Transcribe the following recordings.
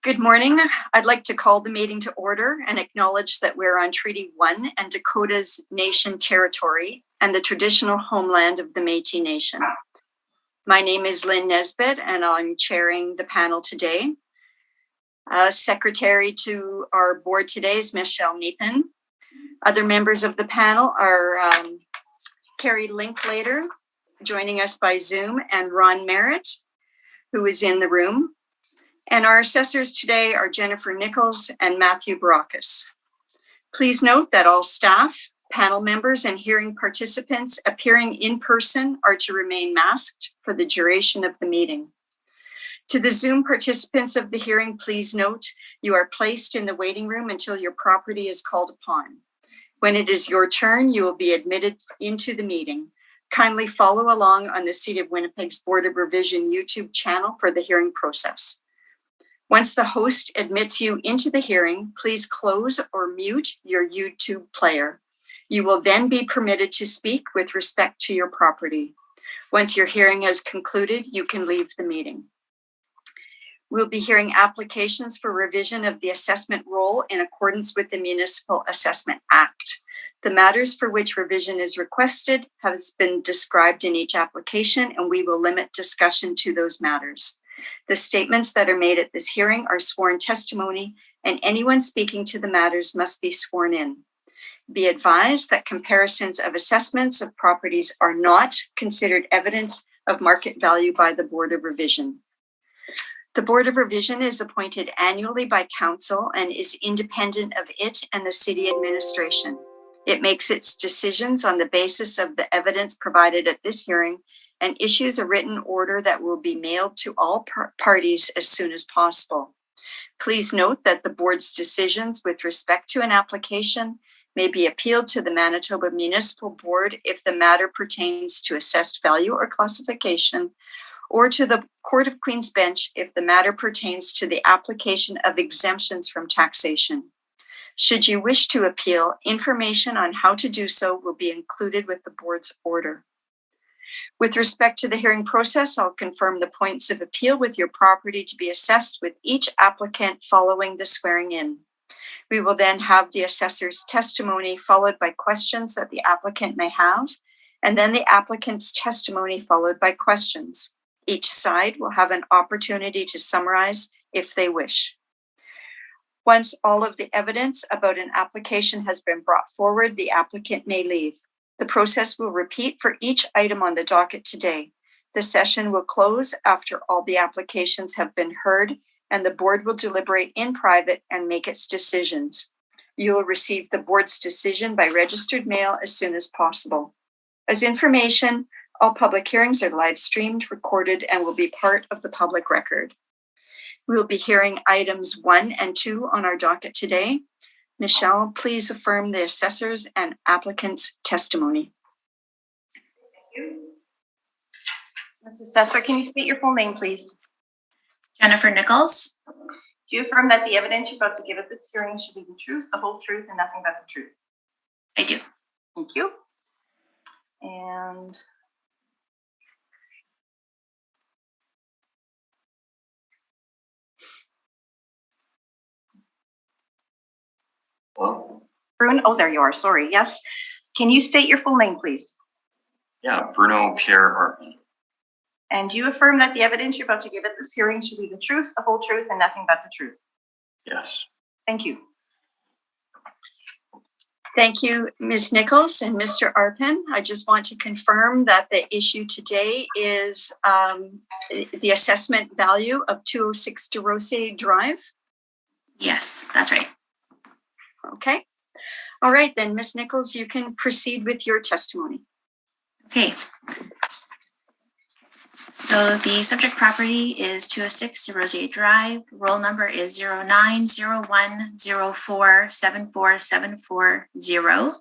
Good morning. I'd like to call the meeting to order and acknowledge that we're on Treaty 1 and Dakota's Nation territory and the traditional homeland of the Métis Nation. My name is Lynn Nesbitt and I'm chairing the panel today. Secretary to our board today is Michelle Meepin. Other members of the panel are Carrie Linklater, joining us by Zoom, and Ron Merritt, who is in the room. And our assessors today are Jennifer Nichols and Matthew Baracus. Please note that all staff, panel members, and hearing participants appearing in person are to remain masked for the duration of the meeting. To the Zoom participants of the hearing, please note you are placed in the waiting room until your property is called upon. When it is your turn, you will be admitted into the meeting. Kindly follow along on the City of Winnipeg's Board of Revision YouTube channel for the hearing process. Once the host admits you into the hearing, please close or mute your YouTube player. You will then be permitted to speak with respect to your property. Once your hearing has concluded, you can leave the meeting. We'll be hearing applications for revision of the assessment roll in accordance with the Municipal Assessment Act. The matters for which revision is requested has been described in each application, and we will limit discussion to those matters. The statements that are made at this hearing are sworn testimony, and anyone speaking to the matters must be sworn in. Be advised that comparisons of assessments of properties are not considered evidence of market value by the Board of Revision. The Board of Revision is appointed annually by Council and is independent of it and the City Administration. It makes its decisions on the basis of the evidence provided at this hearing and issues a written order that will be mailed to all parties as soon as possible. Please note that the board's decisions with respect to an application may be appealed to the Manitoba Municipal Board if the matter pertains to assessed value or classification, or to the Court of Queen's Bench if the matter pertains to the application of exemptions from taxation. Should you wish to appeal, information on how to do so will be included with the board's order. With respect to the hearing process, I'll confirm the points of appeal with your property to be assessed with each applicant following the swearing in. We will then have the assessor's testimony followed by questions that the applicant may have, and then the applicant's testimony followed by questions. Each side will have an opportunity to summarize if they wish. Once all of the evidence about an application has been brought forward, the applicant may leave. The process will repeat for each item on the docket today. The session will close after all the applications have been heard, and the board will deliberate in private and make its decisions. You will receive the board's decision by registered mail as soon as possible. As information, all public hearings are live streamed, recorded, and will be part of the public record. We will be hearing items 1 and 2 on our docket today. Michelle, please affirm the assessor's and applicant's testimony. Thank you. Ms. Assessor, can you state your full name, please? Jennifer Nichols. Do you affirm that the evidence you're about to give at this hearing should be the truth, the whole truth, and nothing but the truth? I do. Thank you. And Bruno, oh, there you are. Sorry. Yes. Can you state your full name, please? Yeah, Bruno Pierre Hartman. And do you affirm that the evidence you're about to give at this hearing should be the truth, the whole truth, and nothing but the truth? Yes. Thank you. Thank you, Ms. Nichols and Mr. Arpin. I just want to confirm that the issue today is the assessment value of 206 DeRosier Drive. Yes, that's right. Okay. All right, then, Ms. Nichols, you can proceed with your testimony. Okay. So the subject property is 206 DeRosier Drive. Roll number is 090104747440.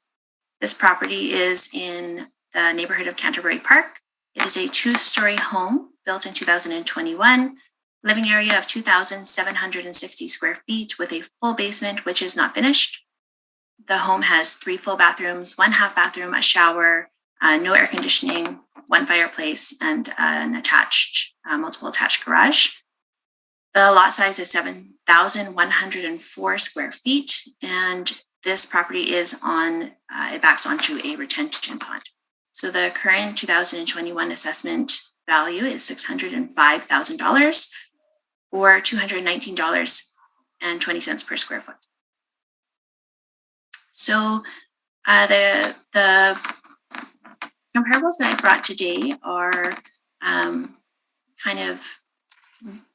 This property is in the neighborhood of Canterbury Park. It is a 2-story home built in 2021. Living area of 2,760 square feet with a full basement, which is not finished. The home has 3 full bathrooms, 1 half bathroom, a shower, no air conditioning, 1 fireplace, and an attached, multiple attached garage. The lot size is 7,000 1,104 square feet, and this property is on, it backs onto a retention pond. So the current 2021 assessment value is $605,000 or $219.20 per square foot. So the comparables that I brought today are kind of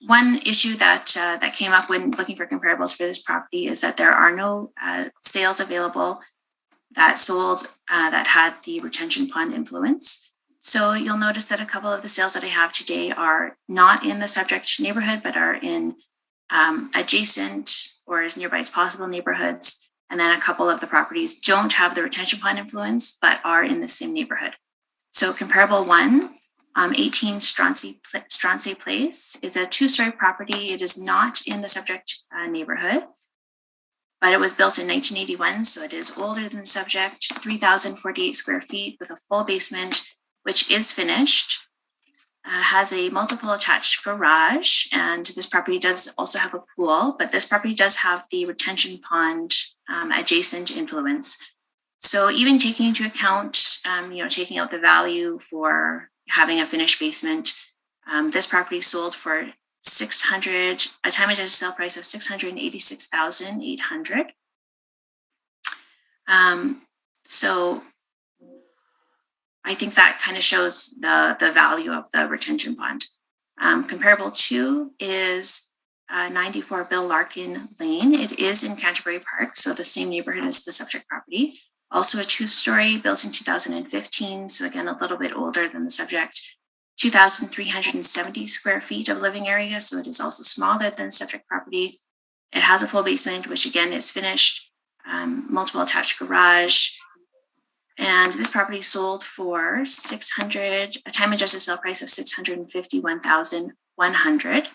one issue that that came up when looking for comparables for this property is that there are no sales available that sold that had the retention pond influence. So you'll notice that a couple of the sales that I have today are not in the subject neighborhood, but are in adjacent or as nearby as possible neighborhoods. And then a couple of the properties don't have the retention pond influence, but are in the same neighborhood. So comparable one, 18 Stronce Place is a two-story property. It is not in the subject neighborhood, but it was built in 1981, so it is older than the subject, 3,048 square feet with a full basement, which is finished, has a multiple attached garage, and this property does also have a pool, but this property does have the retention pond adjacent influence. So even taking into account, taking out the value for having a finished basement, this property sold for a time adjusted sale price of $686,800. So I think that kind of shows the value of the retention pond. Comparable two is 94 Bill Larkin Lane. It is in Canterbury Park, so the same neighborhood as the subject property. Also a two-story, built in 2015, so again, a little bit older than the subject. 2,370 square feet of living area, so it is also smaller than the subject property. It has a full basement, which again is finished, multiple attached garage. And this property sold for a time adjusted sale price of $651,100.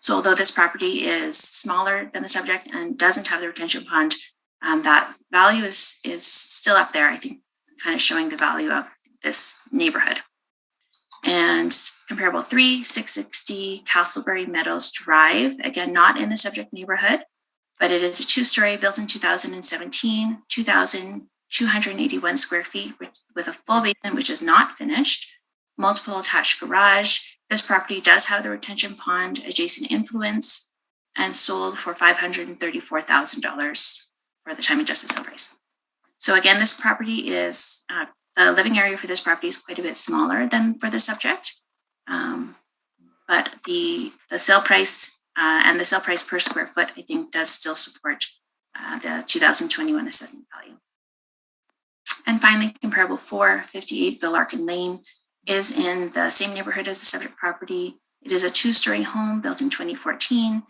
So although this property is smaller than the subject and doesn't have the retention pond, that value is still up there, I think, kind of showing the value of this neighborhood. And comparable three, 660 Castleberry Meadows Drive, again, not in the subject neighborhood, but it is a two-story built in 2017, 2,281 square feet with a full basement, which is not finished, multiple attached garage. This property does have the retention pond adjacent influence and sold for $534,000 for the time adjusted sale price. So again, this property is, the living area for this property is quite a bit smaller than for the subject. But the sale price and the sale price per square foot, I think, does still support the 2021 assessment value. And finally, comparable 458 Bill Larkin Lane is in the same neighborhood as the subject property. It is a two-story home built in 2014,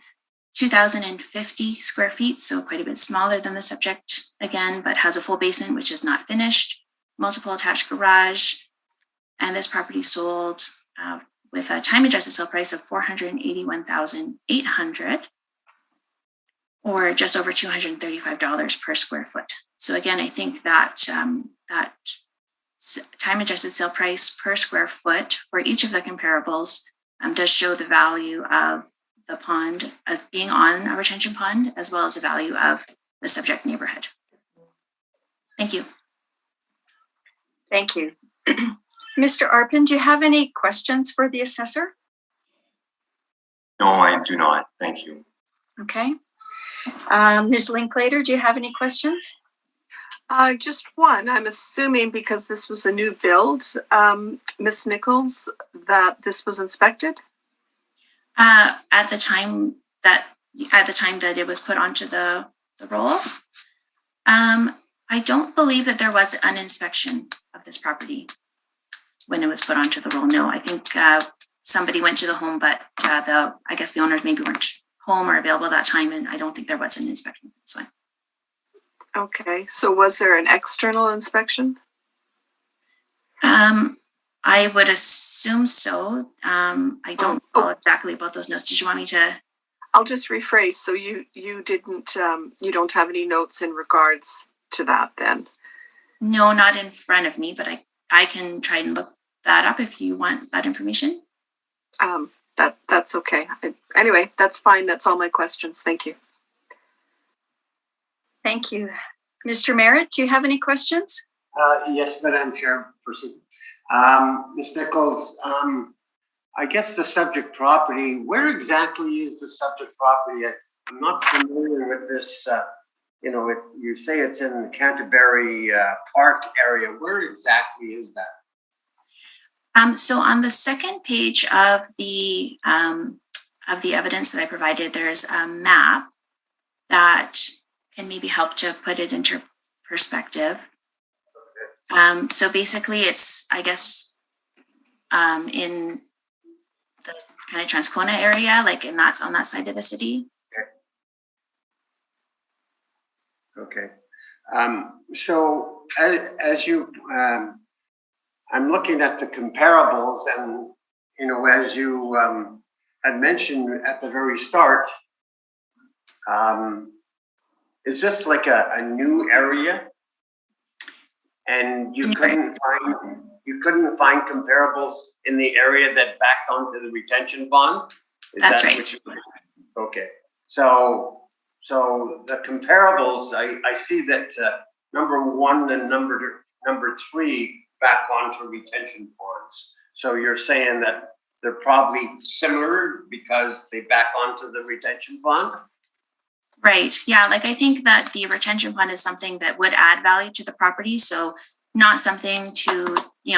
2,050 square feet, so quite a bit smaller than the subject again, but has a full basement, which is not finished, multiple attached garage. And this property sold with a time adjusted sale price of $481,800 or just over $235 per square foot. So again, I think that that time adjusted sale price per square foot for each of the comparables does show the value of the pond as being on a retention pond, as well as the value of the subject neighborhood. Thank you. Thank you. Mr. Arpin, do you have any questions for the assessor? No, I do not. Thank you. Okay. Ms. Linklater, do you have any questions? Just one. I'm assuming because this was a new build, Ms. Nichols, that this was inspected? At the time that it was put onto the roll, I don't believe that there was an inspection of this property when it was put onto the roll. No, I think somebody went to the home, but I guess the owners maybe weren't home or available at that time, and I don't think there was an inspection for this one. Okay, so was there an external inspection? I would assume so. I don't know exactly about those notes. Did you want me to? I'll just rephrase. So you didn't, you don't have any notes in regards to that then? No, not in front of me, but I can try and look that up if you want that information. that's okay. Anyway, that's fine. That's all my questions. Thank you. Thank you. Mr. Merritt, do you have any questions? Yes, Madam Chairperson. Ms. Nichols, I guess the subject property, where exactly is the subject property? I'm not familiar with this, you say it's in the Canterbury Park area. Where exactly is that? So on the second page of the evidence that I provided, there's a map that can maybe help to put it into perspective. So basically it's, I guess, in the kind of Transcona area, like, and that's on that side of the city. Okay. So as you, I'm looking at the comparables and, as you had mentioned at the very start, is this like a new area? And you couldn't find comparables in the area that backed onto the retention pond? That's right. Okay. So the comparables, I see that number one and number three back onto retention ponds. So you're saying that they're probably similar because they back onto the retention pond? Right. Yeah. Like I think that the retention pond is something that would add value to the property. So not something to,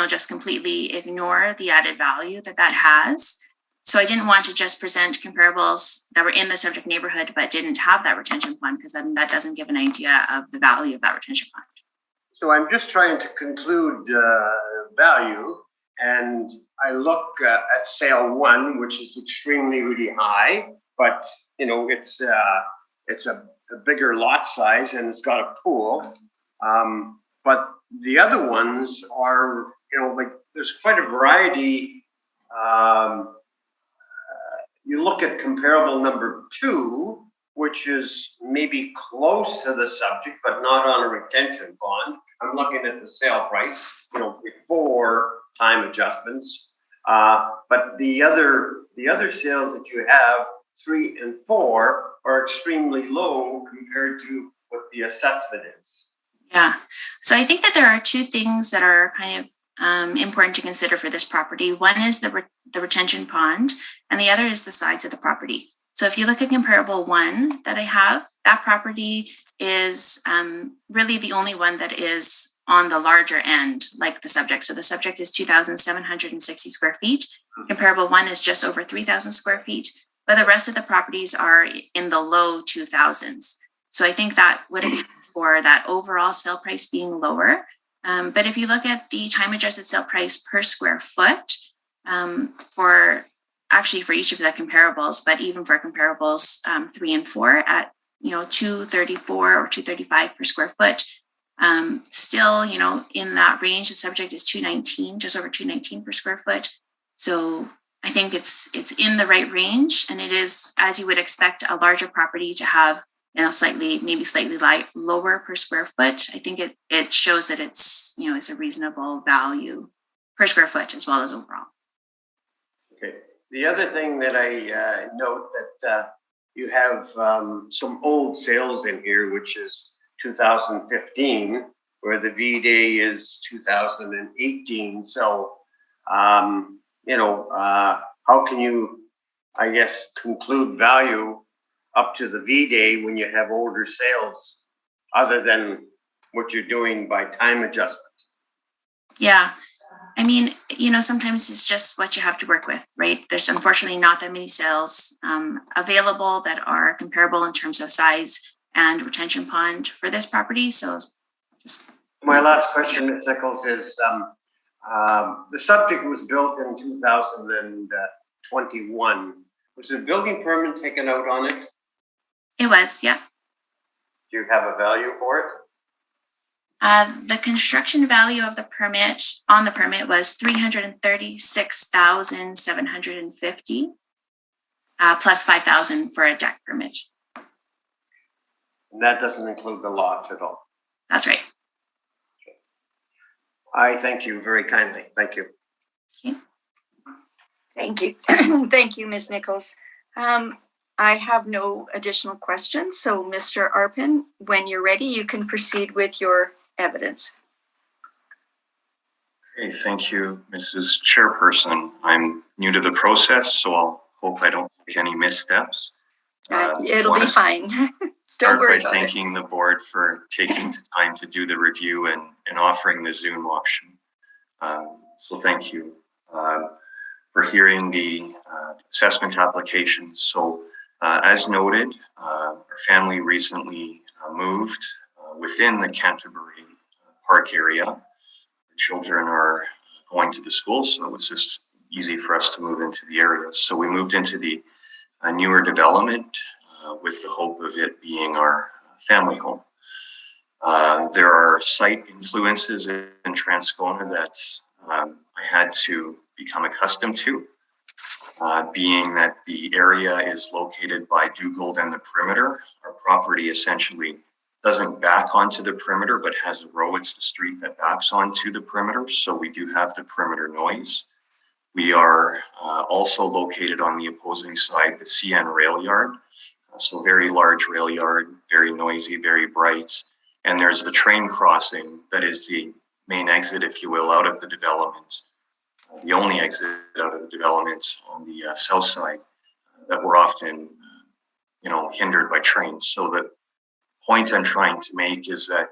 just completely ignore the added value that has. So I didn't want to just present comparables that were in the subject neighborhood, but didn't have that retention pond, because then that doesn't give an idea of the value of that retention pond. So I'm just trying to conclude value, and I look at sale one, which is extremely really high, but it's a bigger lot size and it's got a pool. But the other ones are, there's quite a variety. You look at comparable number two, which is maybe close to the subject, but not on a retention bond. I'm looking at the sale price, before time adjustments. But the other sales that you have, 3 and 4, are extremely low compared to what the assessment is. Yeah. So I think that there are two things that are kind of important to consider for this property. One is the retention pond, and the other is the size of the property. So if you look at comparable one that I have, that property is really the only one that is on the larger end, like the subject. So the subject is 2,760 square feet. Comparable one is just over 3,000 square feet, but the rest of the properties are in the low 2,000s. So I think that would account for that overall sale price being lower. But if you look at the time adjusted sale price per square foot for each of the comparables, but even for comparables 3 and 4 at 234 or 235 per square foot, still in that range. The subject is 219, just over 219 per square foot. So I think it's in the right range, and it is, as you would expect, a larger property to have slightly lower per square foot. I think it shows that it's it's a reasonable value per square foot as well as overall. Okay. The other thing that I note that you have some old sales in here, which is 2015, where the V-Day is 2018. So, how can you, I guess, conclude value up to the V-Day when you have older sales, other than what you're doing by time adjustment? Yeah. I mean, sometimes it's just what you have to work with, right? There's unfortunately not that many sales available that are comparable in terms of size and retention pond for this property. So my last question, Ms. Nichols, is the subject was built in 2021. Was a building permit taken out on it? It was, yeah. Do you have a value for it? The construction value of the permit was $336,750, plus $5,000 for a deck permit. And that doesn't include the lot at all? That's right. I thank you very kindly. Thank you. Okay. Thank you. Thank you, Ms. Nichols. I have no additional questions. So Mr. Arpin, when you're ready, you can proceed with your evidence. Okay, thank you, Mrs. Chairperson. I'm new to the process, so I'll hope I don't make any missteps. It'll be fine. Start worry by about it. thanking the board for taking the time to do the review and offering the Zoom option. So thank you for hearing the assessment application. So as noted, our family recently moved within the Canterbury Park area. The children are going to the school, so it was just easy for us to move into the area. So we moved into the newer development with the hope of it being our family home. There are site influences in Transcona that I had to become accustomed to, being that the area is located by Dugald and the perimeter. Our property essentially doesn't back onto the perimeter, but has a row. It's the street that backs onto the perimeter, so we do have the perimeter noise. We are also located on the opposing side, the CN rail yard. So very large rail yard, very noisy, very bright. And there's the train crossing that is the main exit, if you will, out of the development. The only exit out of the development on the south side that we're often, hindered by trains. So the point I'm trying to make is that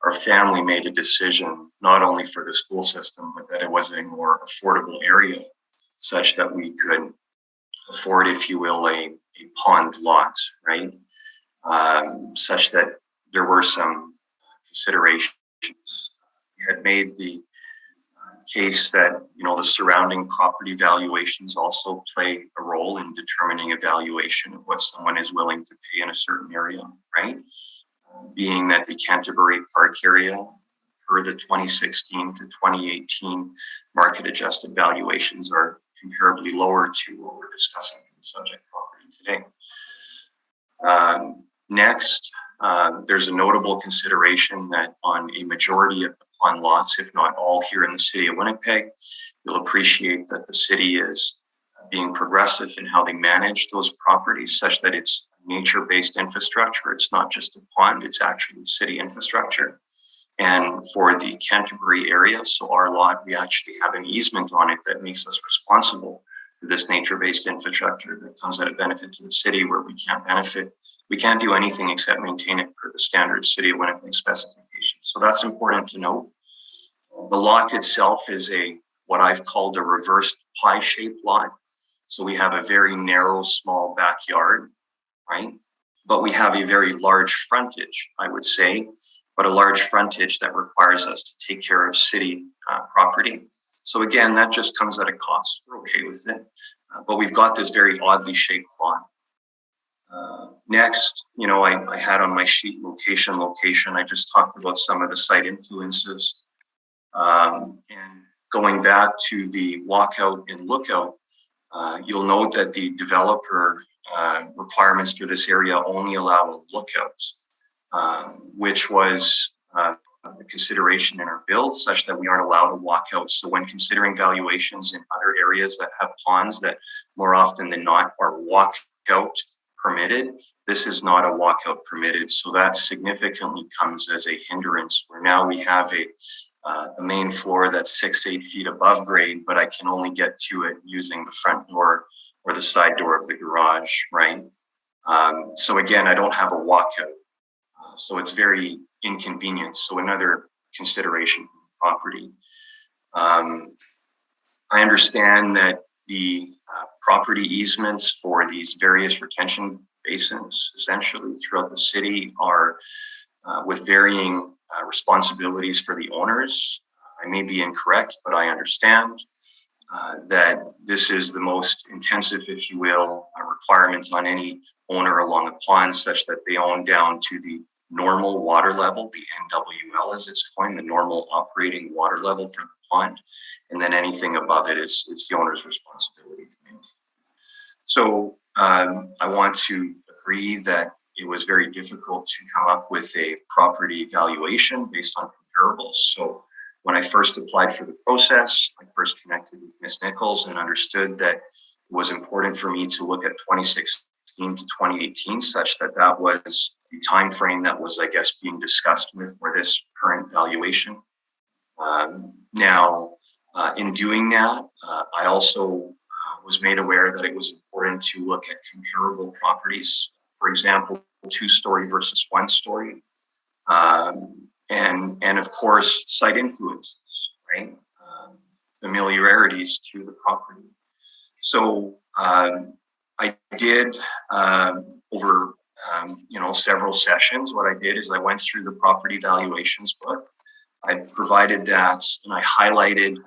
our family made a decision not only for the school system, but that it was a more affordable area such that we could afford, if you will, a pond lot, right? Such that there were some considerations. We had made the case that, the surrounding property valuations also play a role in determining a valuation of what someone is willing to pay in a certain area, right? Being that the Canterbury Park area, per the 2016 to 2018 market adjusted valuations, are comparably lower to what we're discussing in the subject property today. Next, there's a notable consideration that on a majority of the pond lots, if not all here in the city of Winnipeg, you'll appreciate that the city is being progressive in how they manage those properties such that it's nature-based infrastructure. It's not just a pond, it's actually city infrastructure. And for the Canterbury area, so our lot, we actually have an easement on it that makes us responsible for this nature-based infrastructure that comes at a benefit to the city where we can't benefit. We can't do anything except maintain it per the standard City of Winnipeg specifications. So that's important to note. The lot itself is what I've called a reversed pie-shaped lot. So we have a very narrow, small backyard, right? But we have a very large frontage, I would say, but a large frontage that requires us to take care of city property. So again, that just comes at a cost. We're okay with it. But we've got this very oddly shaped lot. Next, I had on my sheet location. I just talked about some of the site influences. And going back to the walkout and lookout, you'll note that the developer requirements for this area only allow a lookout, which was a consideration in our build such that we aren't allowed to walk out. So when considering valuations in other areas that have ponds that more often than not are walkout permitted, this is not a walkout permitted. So that significantly comes as a hindrance where now we have a main floor that's 6-8 feet above grade, but I can only get to it using the front door or the side door of the garage, right? So again, I don't have a walkout. So it's very inconvenient. So another consideration for the property. I understand that the property easements for these various retention basins, essentially throughout the city, are with varying responsibilities for the owners. I may be incorrect, but I understand that this is the most intensive, if you will, requirements on any owner along a pond, such that they own down to the normal water level, the NWL as it's coined, the normal operating water level for the pond, and then anything above it is the owner's responsibility to maintain. So I want to agree that it was very difficult to come up with a property valuation based on comparables. So when I first applied for the process, I first connected with Ms. Nichols and understood that it was important for me to look at 2016 to 2018, such that that was the time frame that was, I guess, being discussed with for this current valuation. In doing that, I also was made aware that it was important to look at comparable properties. For example, 2-story versus 1-story. And of course, site influences, right? Familiarities to the property. So I did over several sessions. What I did is I went through the property valuations book. I provided that, and I highlighted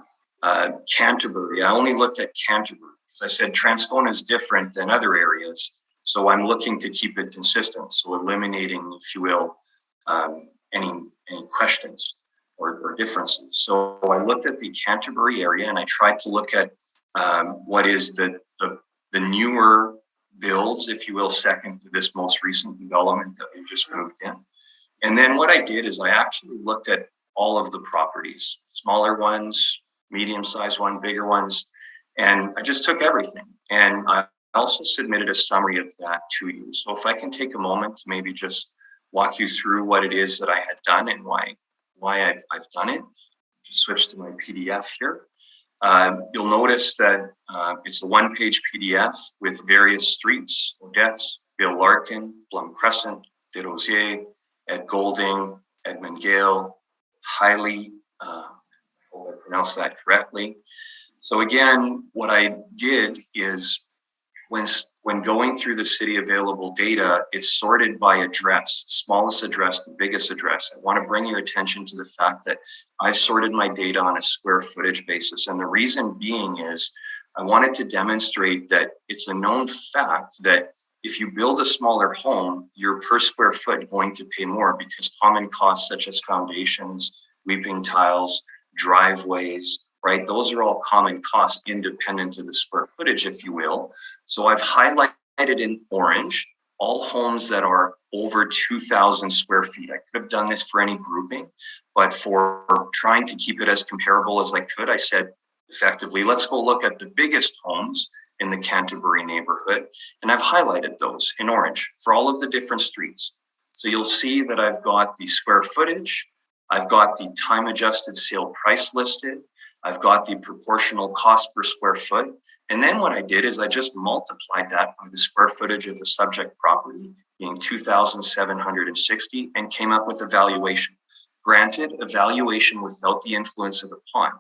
Canterbury. I only looked at Canterbury because I said Transcona is different than other areas. So I'm looking to keep it consistent. So eliminating, if you will, any questions or differences. So I looked at the Canterbury area and I tried to look at what is the newer builds, if you will, second to this most recent development that we just moved in. And then what I did is I actually looked at all of the properties, smaller ones, medium-sized one, bigger ones, and I just took everything. And I also submitted a summary of that to you. So if I can take a moment to maybe just walk you through what it is that I had done and why I've done it. Just switch to my PDF here. You'll notice that it's a 1-page PDF with various streets, Odette's, Bill Larkin, Blum Crescent, Desrosiers, Ed Golding, Edmund Gale, Hiley, I hope I pronounced that correctly. So again, what I did is when going through the city available data, it's sorted by address, smallest address to biggest address. I want to bring your attention to the fact that I sorted my data on a square footage basis. And the reason being is I wanted to demonstrate that it's a known fact that if you build a smaller home, you're per square foot going to pay more because common costs such as foundations, weeping tiles, driveways, right? Those are all common costs independent of the square footage, if you will. So I've highlighted in orange all homes that are over 2,000 square feet. I could have done this for any grouping, but for trying to keep it as comparable as I could, I said effectively, let's go look at the biggest homes in the Canterbury neighborhood. And I've highlighted those in orange for all of the different streets. So you'll see that I've got the square footage, I've got the time adjusted sale price listed, I've got the proportional cost per square foot. And then what I did is I just multiplied that by the square footage of the subject property being 2,760 and came up with a valuation. Granted, a valuation without the influence of the pond.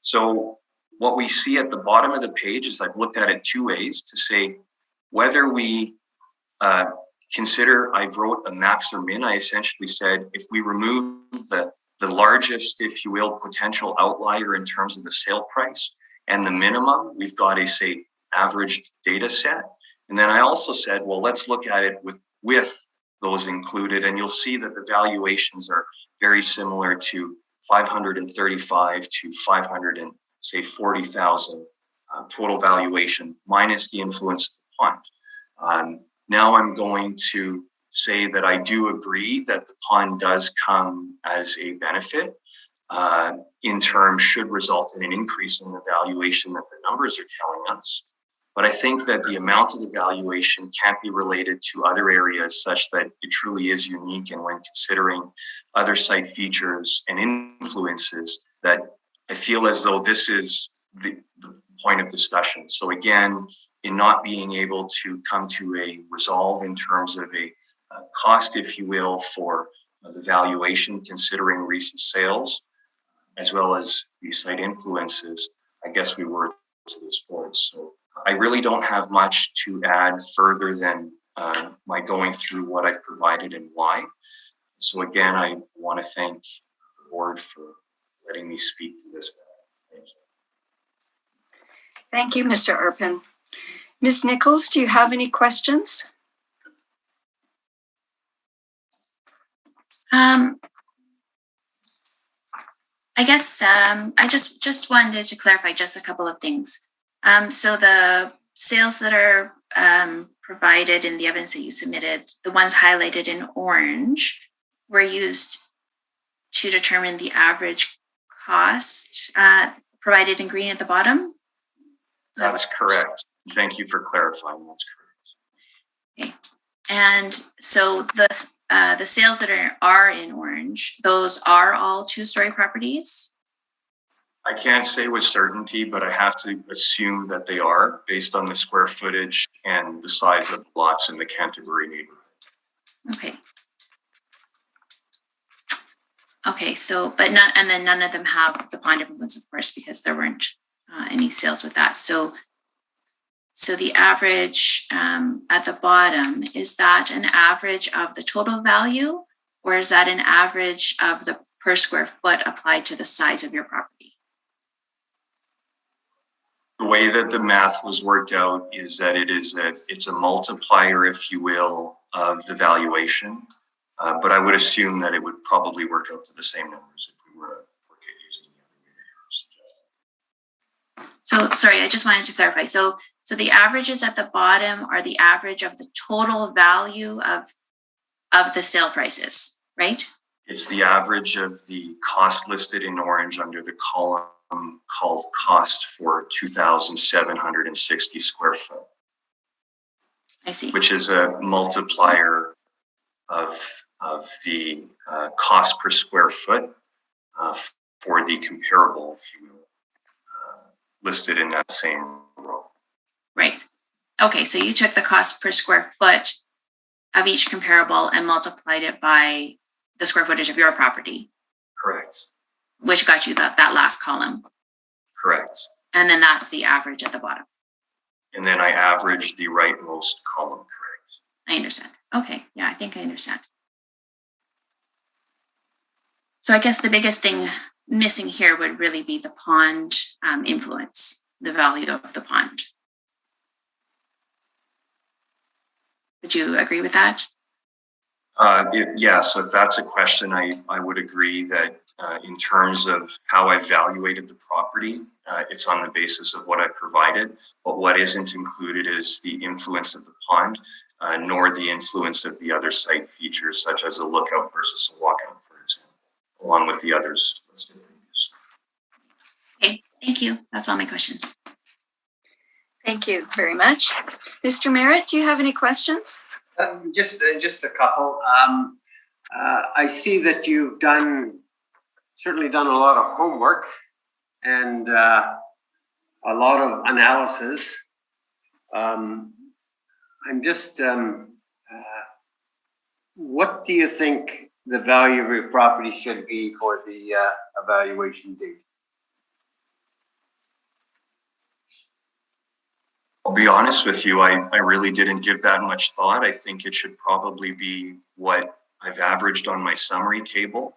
So what we see at the bottom of the page is I've looked at it 2 ways to say whether we consider, I wrote a max or min. I essentially said if we remove the largest, if you will, potential outlier in terms of the sale price and the minimum, we've got a, say, average data set. And then I also said, well, let's look at it with those included. And you'll see that the valuations are very similar to 535 to 540,000 total valuation minus the influence of the pond. Now I'm going to say that I do agree that the pond does come as a benefit. In terms should result in an increase in the valuation that the numbers are telling us. But I think that the amount of the valuation can't be related to other areas such that it truly is unique. And when considering other site features and influences, that I feel as though this is the point of discussion. So again, in not being able to come to a resolve in terms of a cost, if you will, for the valuation, considering recent sales, as well as the site influences, I guess we were to this point. So I really don't have much to add further than my going through what I've provided and why. So again, I want to thank the board for letting me speak to this. Thank you. Thank you, Mr. Arpin. Ms. Nichols, do you have any questions? I guess I just wanted to clarify just a couple of things. So the sales that are provided in the evidence that you submitted, the ones highlighted in orange, were used to determine the average cost provided in green at the bottom? That's correct. Thank you for clarifying. That's correct. Okay. And so the sales that are in orange, those are all two-story properties? I can't say with certainty, but I have to assume that they are based on the square footage and the size of lots in the Canterbury neighborhood. Okay. Okay, so, but none of them have the pond improvements, of course, because there weren't any sales with that. So the average at the bottom, is that an average of the total value, or is that an average of the per square foot applied to the size of your property? The way that the math was worked out is that it's a multiplier, if you will, of the valuation. But I would assume that it would probably work out to the same numbers if we were to work at using the other way you suggested. So sorry, I just wanted to clarify. So the averages at the bottom are the average of the total value of the sale prices, right? It's the average of the cost listed in orange under the column called cost for 2,760 square foot. I see. Which is a multiplier of the cost per square foot for the comparable, if you will, listed in that same row. Right. Okay, so you took the cost per square foot of each comparable and multiplied it by the square footage of your property. Correct. Which got you that last column. Correct. And then that's the average at the bottom. And then I averaged the rightmost column, correct. I understand. Okay, yeah, I think I understand. So I guess the biggest thing missing here would really be the pond influence, the value of the pond. Would you agree with that? Yeah, so if that's a question, I would agree that in terms of how I evaluated the property, it's on the basis of what I provided, but what isn't included is the influence of the pond, nor the influence of the other site features, such as a lookout versus a walkout, for example, along with the others listed previously. Okay, thank you. That's all my questions. Thank you very much. Mr. Merritt, do you have any questions? Just a couple. I see that you've certainly done a lot of homework and a lot of analysis. I'm just, what do you think the value of your property should be for the evaluation date? I'll be honest with you, I really didn't give that much thought. I think it should probably be what I've averaged on my summary table,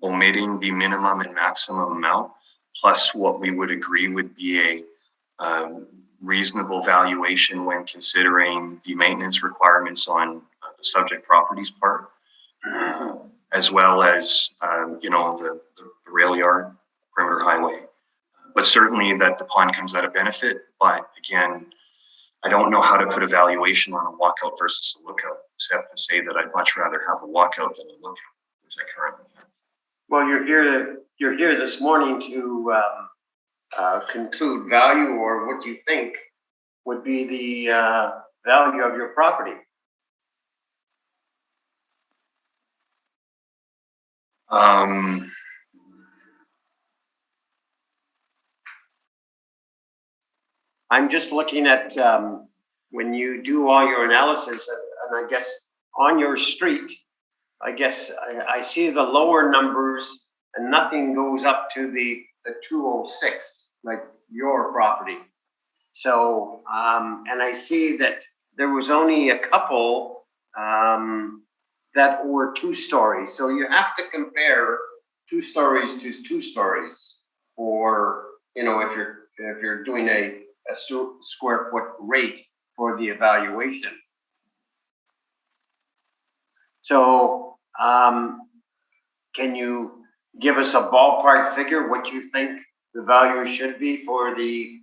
omitting the minimum and maximum amount, plus what we would agree would be a reasonable valuation when considering the maintenance requirements on the subject properties part, as well as, the rail yard, perimeter highway. But certainly that the pond comes at a benefit. But again, I don't know how to put a valuation on a walkout versus a lookout, except to say that I'd much rather have a walkout than a lookout, which I currently have. Well, You're here this morning to conclude value or what you think would be the value of your property. I'm just looking at when you do all your analysis, and I guess on your street, I guess I see the lower numbers and nothing goes up to the 206, like your property. So, and I see that there was only a couple that were 2 stories. So you have to compare 2 stories to 2 stories, or if you're doing a square foot rate for the evaluation. So, can you give us a ballpark figure what you think the value should be for the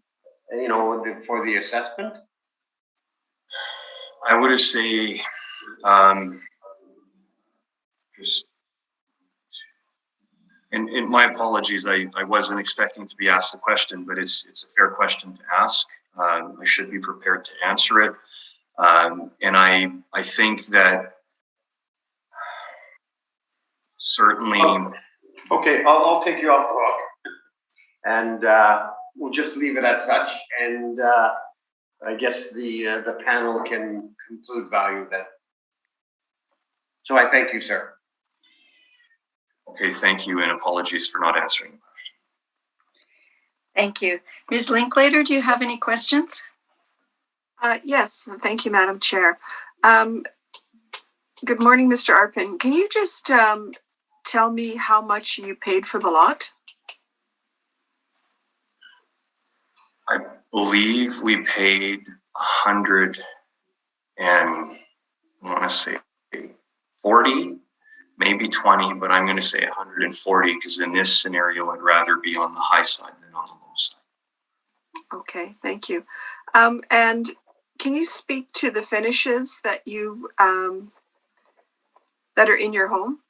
assessment? I would say And my apologies, I wasn't expecting to be asked the question, but it's a fair question to ask. I should be prepared to answer it. And I think that certainly. Okay, I'll take you off the hook. And we'll just leave it at such. And I guess the panel can conclude value then. So I thank you, sir. Okay, thank you, and apologies for not answering the question. Thank you. Ms. Linklater, do you have any questions? Yes, thank you, Madam Chair. Good morning, Mr. Arpin. Can you just tell me how much you paid for the lot? I believe we paid 100 and I want to say 40, maybe 20, but I'm going to say 140 because in this scenario, I'd rather be on the high side than on the low side. Okay, thank you. And can you speak to the finishes that you that are in your home?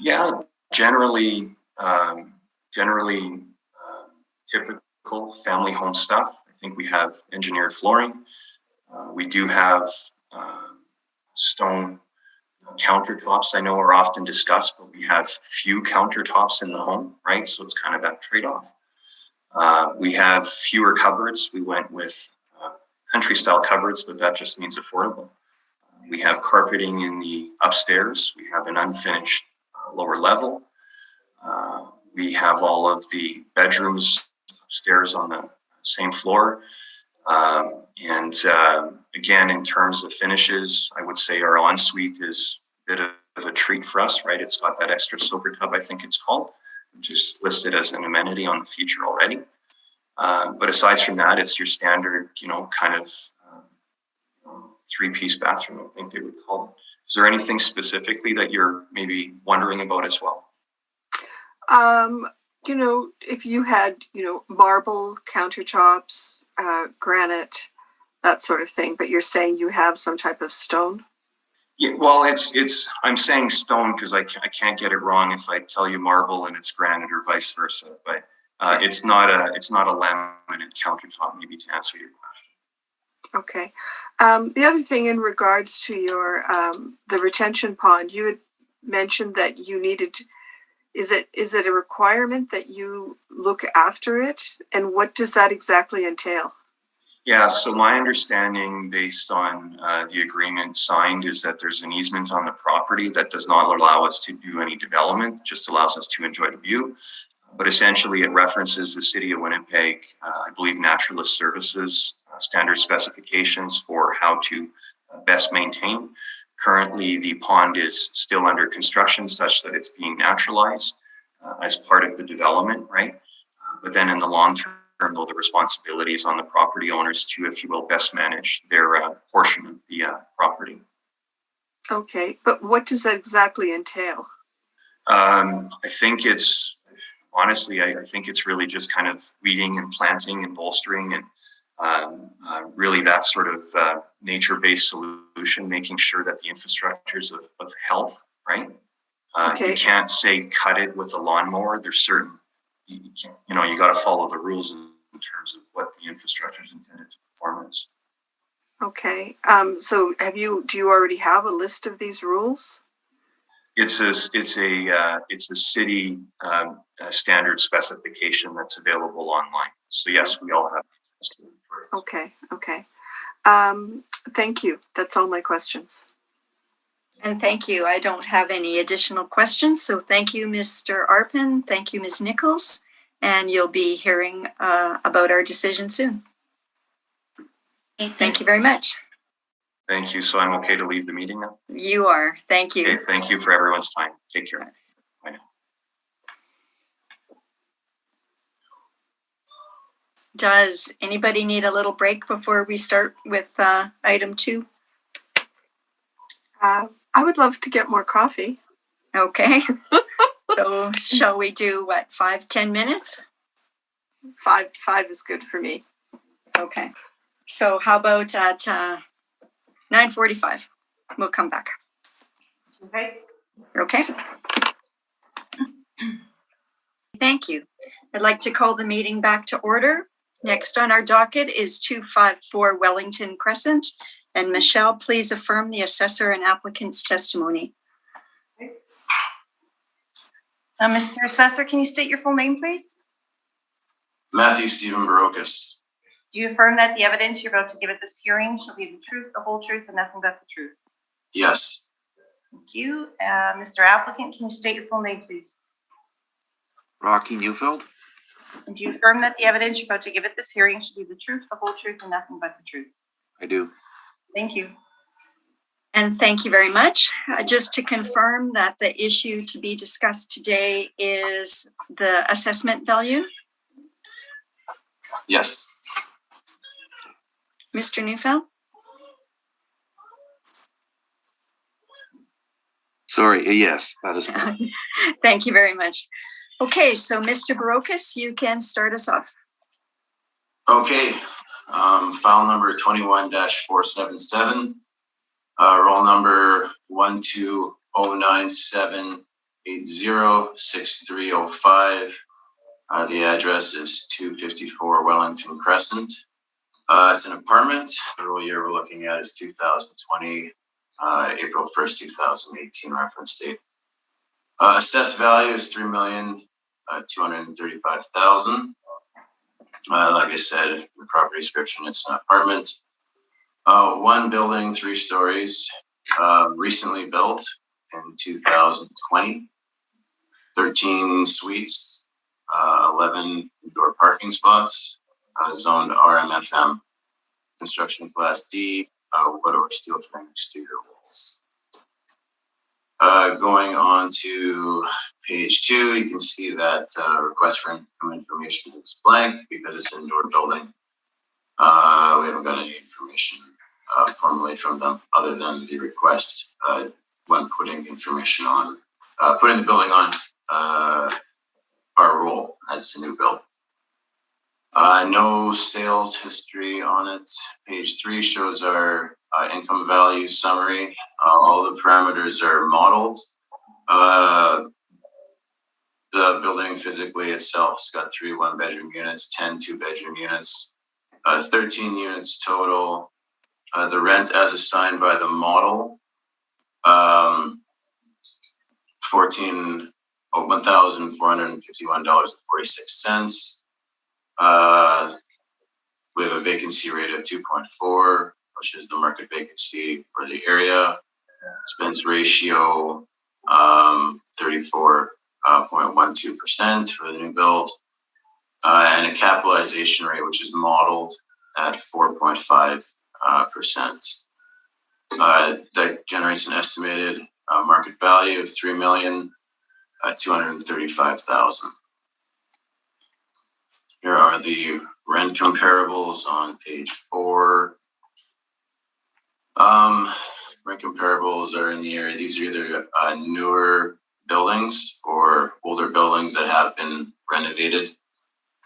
Yeah, generally typical family home stuff. I think we have engineered flooring. We do have stone countertops. I know are often discussed, but we have few countertops in the home, right? So it's kind of that trade-off. We have fewer cupboards. We went with country style cupboards, but that just means affordable. We have carpeting in the upstairs. We have an unfinished lower level. We have all of the bedrooms upstairs on the same floor. And again, in terms of finishes, I would say our ensuite is a bit of a treat for us, right? It's got that extra soaker tub, I think it's called, which is listed as an amenity on the feature already. But aside from that, it's your standard, kind of three-piece bathroom, I think they would call it. Is there anything specifically that you're maybe wondering about as well? If you had, marble countertops, granite, that sort of thing, but you're saying you have some type of stone? Yeah, well, I'm saying stone because I can't get it wrong if I tell you marble and it's granite or vice versa, but it's not a laminate countertop, maybe, to answer your question. Okay. The other thing in regards to your the retention pond, you had mentioned that you needed. Is it a requirement that you look after it, and what does that exactly entail? Yeah. So my understanding, based on the agreement signed, is that there's an easement on the property that does not allow us to do any development; just allows us to enjoy the view. But essentially, it references the City of Winnipeg, I believe, Naturalist Services standard specifications for how to best maintain. Currently, the pond is still under construction such that it's being naturalized as part of the development, right? But then in the long term, though, the responsibility is on the property owners to, if you will, best manage their portion of the property. Okay, but what does that exactly entail? I think it's, honestly, I think it's really just kind of weeding and planting and bolstering and really that sort of nature-based solution, making sure that the infrastructure is of health, right? Okay. You can't say cut it with a lawnmower. There's certain, you got to follow the rules in terms of what the infrastructure is intended to perform as. Okay. So do you already have a list of these rules? It's a city standard specification that's available online. So yes, we all have. Okay. Thank you. That's all my questions. And thank you. I don't have any additional questions. So thank you, Mr. Arpin. Thank you, Ms. Nichols. And you'll be hearing about our decision soon. Okay, Thank you very much. Thank you. So I'm okay to leave the meeting now? You are. Thank you. Okay, thank you for everyone's time. Take care. Bye now. Does anybody need a little break before we start with item 2? I would love to get more coffee. Okay. So shall we do 5-10 minutes? 5 is good for me. Okay. So how about at 9:45? We'll come back. Okay. Okay. Thank you. I'd like to call the meeting back to order. Next on our docket is 254 Wellington Crescent. And Michelle, please affirm the assessor and applicant's testimony. Mr. Assessor, can you state your full name, please? Matthew Stephen Barocas. Do you affirm that the evidence you're about to give at this hearing shall be the truth, the whole truth, and nothing but the truth? Yes. Thank you. Mr. Applicant, can you state your full name, please? Rocky Neufeld? And do you affirm that the evidence you're about to give at this hearing shall be the truth, the whole truth, and nothing but the truth? I do. Thank you. And thank you very much. Just to confirm that the issue to be discussed today is the assessment value. Yes. Mr. Neufeld? Sorry, yes, that is fine. Thank you very much. Okay, so Mr. Barocas, you can start us off. Okay. File number 21-477. Roll number 12097806305. The address is 254 Wellington Crescent. It's an apartment. The roll year we're looking at is 2020, April 1st, 2018 reference date. Assessed value is $3,235,000. Like I said, in the property description, it's an apartment. One building, 3 stories, recently built in 2020. 13 suites, 11 indoor parking spots, zoned RMFM. Construction class D, wood or steel frame exterior walls. Going on to page 2, you can see that request for income information is blank because it's an indoor building. We haven't got any information formally from them other than the request when putting information on, putting the building on our roll as it's a new build. No sales history on it. Page 3 shows our income value summary. All the parameters are modeled. The building physically itself has got 3 one-bedroom units, 10 two-bedroom units, 13 units total. The rent as assigned by the model, $1,451.46. We have a vacancy rate of 2.4, which is the market vacancy for the area. Expense ratio, 34.12% for the new build, and a capitalization rate, which is modeled at 4.5%. That generates an estimated market value of $3,235,000. Here are the rent comparables on page 4. Rent comparables are in the area. These are either newer buildings or older buildings that have been renovated.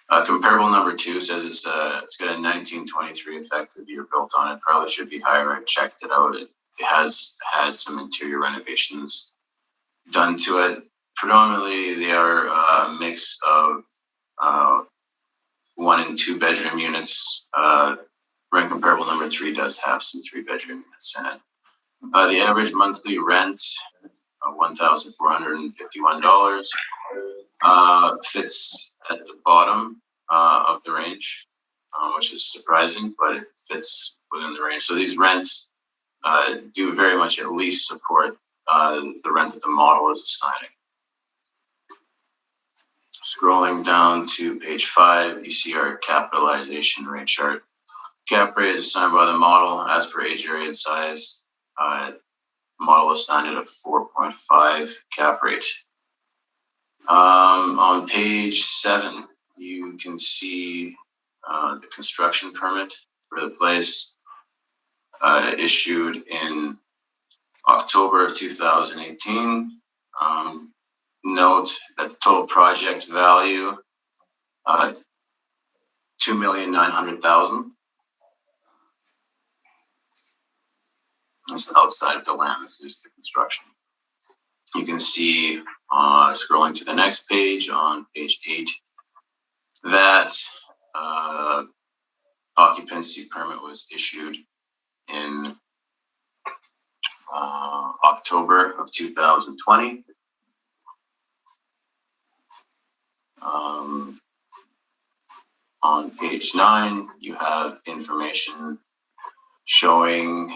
Comparable number 2 says it's got a 1923 effective year built on it. Probably should be higher. I checked it out. It has had some interior renovations done to it. Predominantly, they are a mix of 1 and 2 bedroom units. Rent comparable number 3 does have some 3 bedroom units in it. The average monthly rent, $1,451, fits at the bottom of the range, which is surprising, but it fits within the range. So these rents do very much at least support the rent that the model is assigning. Scrolling down to page 5, you see our capitalization rate chart. Cap rate is assigned by the model as per age, area, and size. Model assigned at a 4.5 cap rate. On page 7, you can see the construction permit for the place issued in October of 2018. Note that the total project value, $2,900,000. It's outside of the land. This is the construction. You can see, scrolling to the next page, on page 8, that occupancy permit was issued in October of 2020. On page 9, you have information showing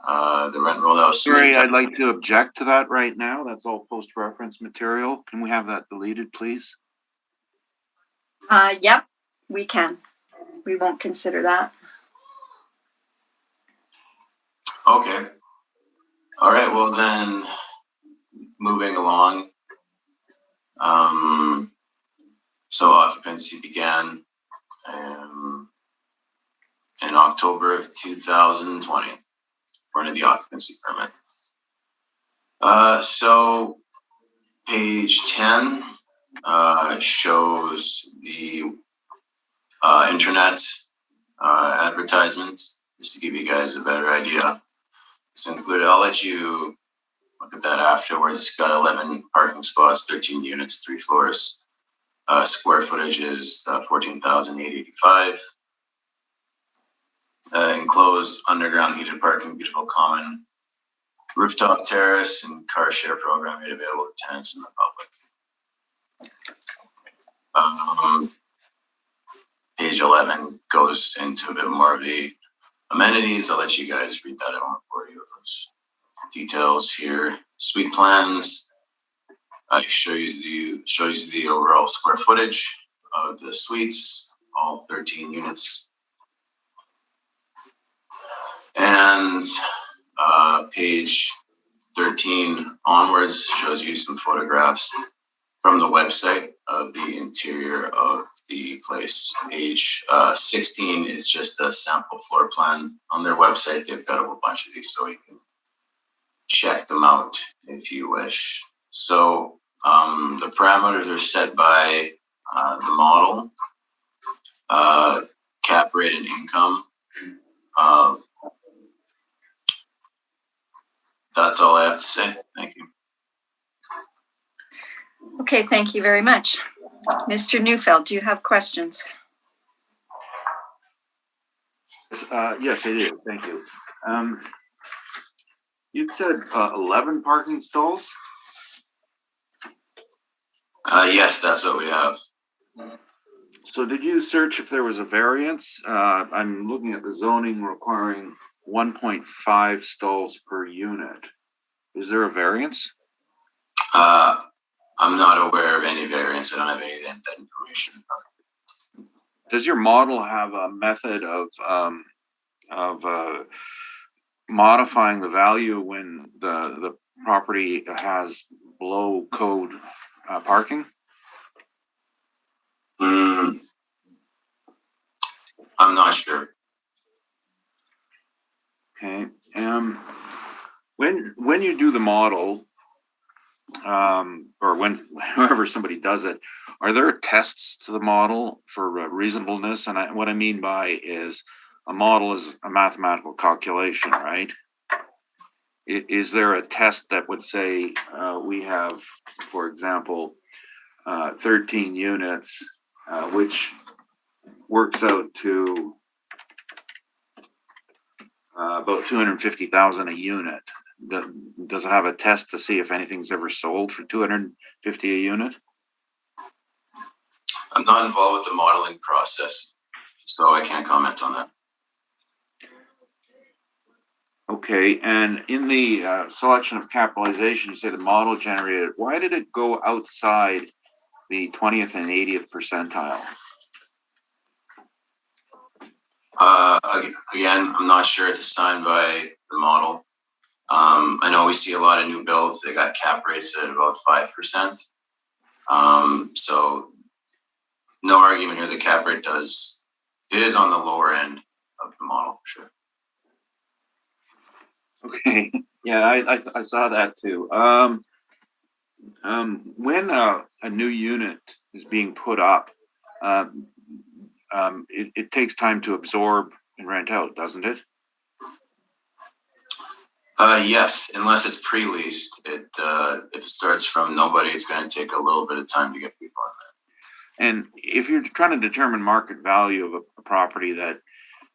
the rent roll that was Sorry, submitted. I'd like to object to that right now. That's all post-reference material. Can we have that deleted, please? Yep, we can. We won't consider that. Okay. All right. Well, then, moving along. So occupancy began in October of 2020, according to the occupancy permit. So page 10 shows the internet advertisement, just to give you guys a better idea. It's included. I'll let you look at that afterwards. It's got 11 parking spots, 13 units, 3 floors. Square footage is 14,885. Enclosed underground heated parking, beautiful common, rooftop terrace, and car share program made available to tenants in the public. Page 11 goes into a bit more of the amenities. I'll let you guys read that. I won't bore you with those details here. Suite plans. Shows you the overall square footage of the suites, all 13 units. And page 13 onwards shows you some photographs from the website of the interior of the place. Page 16 is just a sample floor plan on their website. They've got a whole bunch of these, so you can check them out if you wish. So the parameters are set by the model, cap rate and income. That's all I have to say. Thank you. Okay, thank you very much. Mr. Neufeld, do you have questions? Yes, I do. Thank you. You said 11 parking stalls? Yes, that's what we have. So did you search if there was a variance? I'm looking at the zoning requiring 1.5 stalls per unit. Is there a variance? I'm not aware of any variance. I don't have any of that information. Does your model have a method of modifying the value when the property has below code parking? I'm not sure. Okay. When you do the model, or whenever somebody does it, are there tests to the model for reasonableness? And what I mean by is a model is a mathematical calculation, right? Is there a test that would say we have, for example, 13 units, which works out to about 250,000 a unit? Does it have a test to see if anything's ever sold for 250 a unit? I'm not involved with the modeling process, so I can't comment on that. Okay, and in the selection of capitalization, you say the model generated. Why did it go outside the 20th and 80th percentile? Again, I'm not sure. It's assigned by the model. I know we see a lot of new builds. They got cap rates at about 5%. So no argument here. The cap rate it is on the lower end of the model for sure. Okay, yeah, I saw that too. When a new unit is being put up, it takes time to absorb and rent out, doesn't it? Yes, unless it's pre-leased. If it starts from nobody, it's going to take a little bit of time to get people in And if you're trying to determine market value of a property that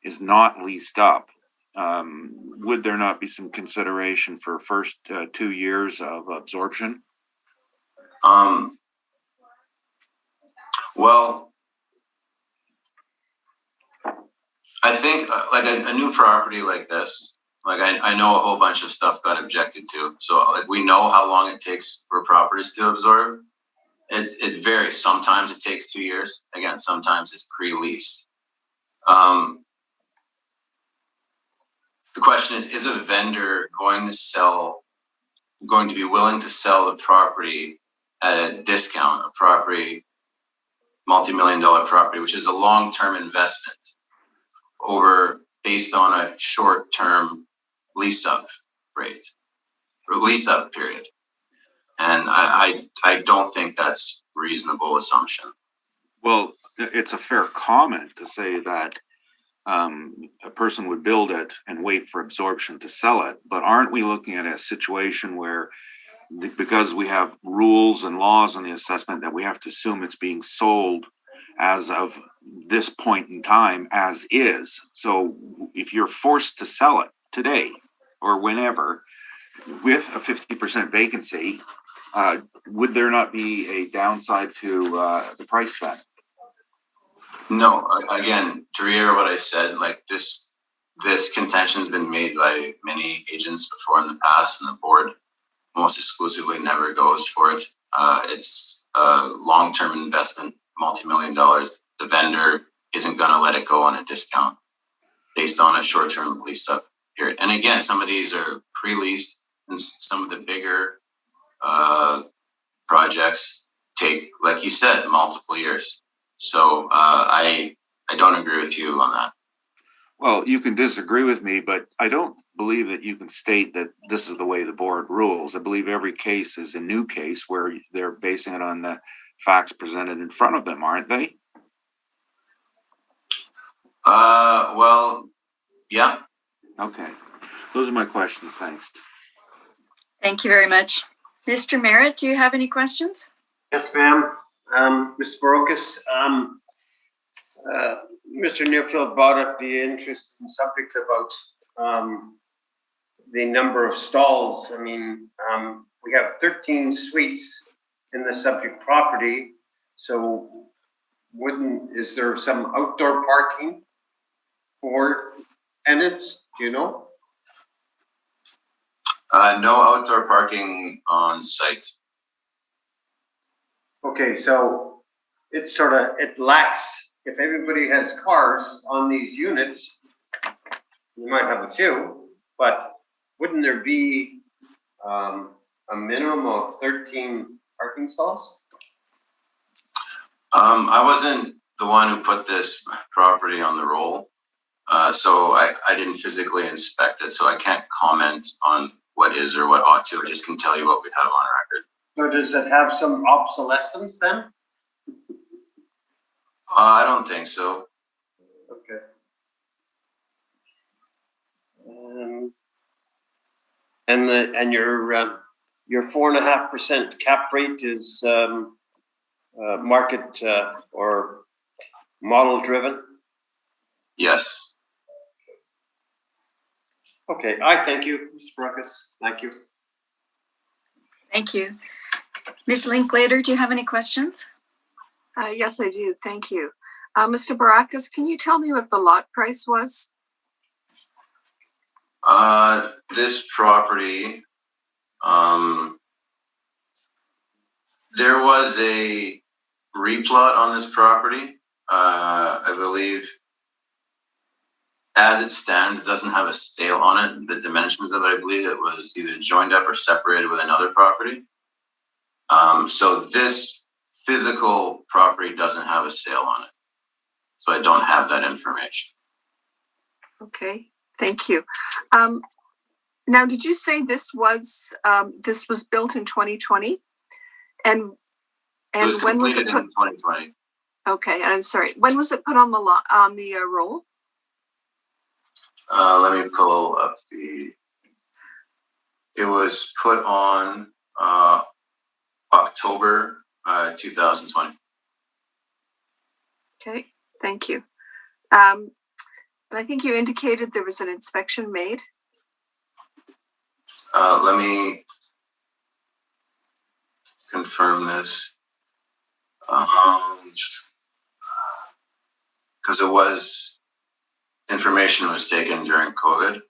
is not leased up, would there not be some consideration for first 2 years of absorption? there. Well, I think like a new property like this, like I know a whole bunch of stuff got objected to. So like we know how long it takes for properties to absorb. It varies. Sometimes it takes 2 years. Again, sometimes it's pre-leased. The question is a vendor going to be willing to sell the property at a discount, a property, multi-million-dollar property, which is a long-term investment based on a short-term lease-up rate or lease-up period. And I don't think that's a reasonable assumption. Well, it's a fair comment to say that a person would build it and wait for absorption to sell it. But aren't we looking at a situation where, because we have rules and laws on the assessment, that we have to assume it's being sold as of this point in time as is? So if you're forced to sell it today or whenever with a 50% vacancy, would there not be a downside to the price then? No, again, to reiterate what I said, like this contention has been made by many agents before in the past, and the board most exclusively never goes for it. It's a long-term investment, multi-million dollars. The vendor isn't going to let it go on a discount based on a short-term lease-up period. And again, some of these are pre-leased, and some of the bigger projects take, like you said, multiple years. So I don't agree with you on that. Well, you can disagree with me, but I don't believe that you can state that this is the way the board rules. I believe every case is a new case where they're basing it on the facts presented in front of them, aren't they? Well, yeah. Okay. Those are my questions. Thanks. Thank you very much. Mr. Merritt, do you have any questions? Yes, ma'am. Mr. Barocas, Mr. Neufeld brought up the interesting subject about the number of stalls. I mean, we have 13 suites in the subject property. So is there some outdoor parking for tenants? Do you know? No outdoor parking on site. Okay, so it lacks, if everybody has cars on these units, you might have a few, but wouldn't there be a minimum of 13 parking stalls? I wasn't the one who put this property on the roll, so I didn't physically inspect it, so I can't comment on what is or what ought to. I just can tell you what we have on record. So does it have some obsolescence then? I don't think so. Okay. And your 4.5% cap rate is market or model driven? Yes. Okay, I thank you, Mr. Barocas. Thank you. Thank you. Ms. Linklater, do you have any questions? Yes, I do. Thank you. Mr. Barocas, can you tell me what the lot price was? This property, there was a replot on this property. I believe as it stands, it doesn't have a sale on it. The dimensions of it, I believe it was either joined up or separated with another property. So this physical property doesn't have a sale on it. So I don't have that information. Okay, thank you. Now, did you say this was built in 2020? And when was it put? In 2020. Okay, I'm sorry. When was it put on the roll? Let me pull up the It was put on October 2020. Okay, thank you. And I think you indicated there was an inspection made. Let me confirm this. Because information was taken during COVID.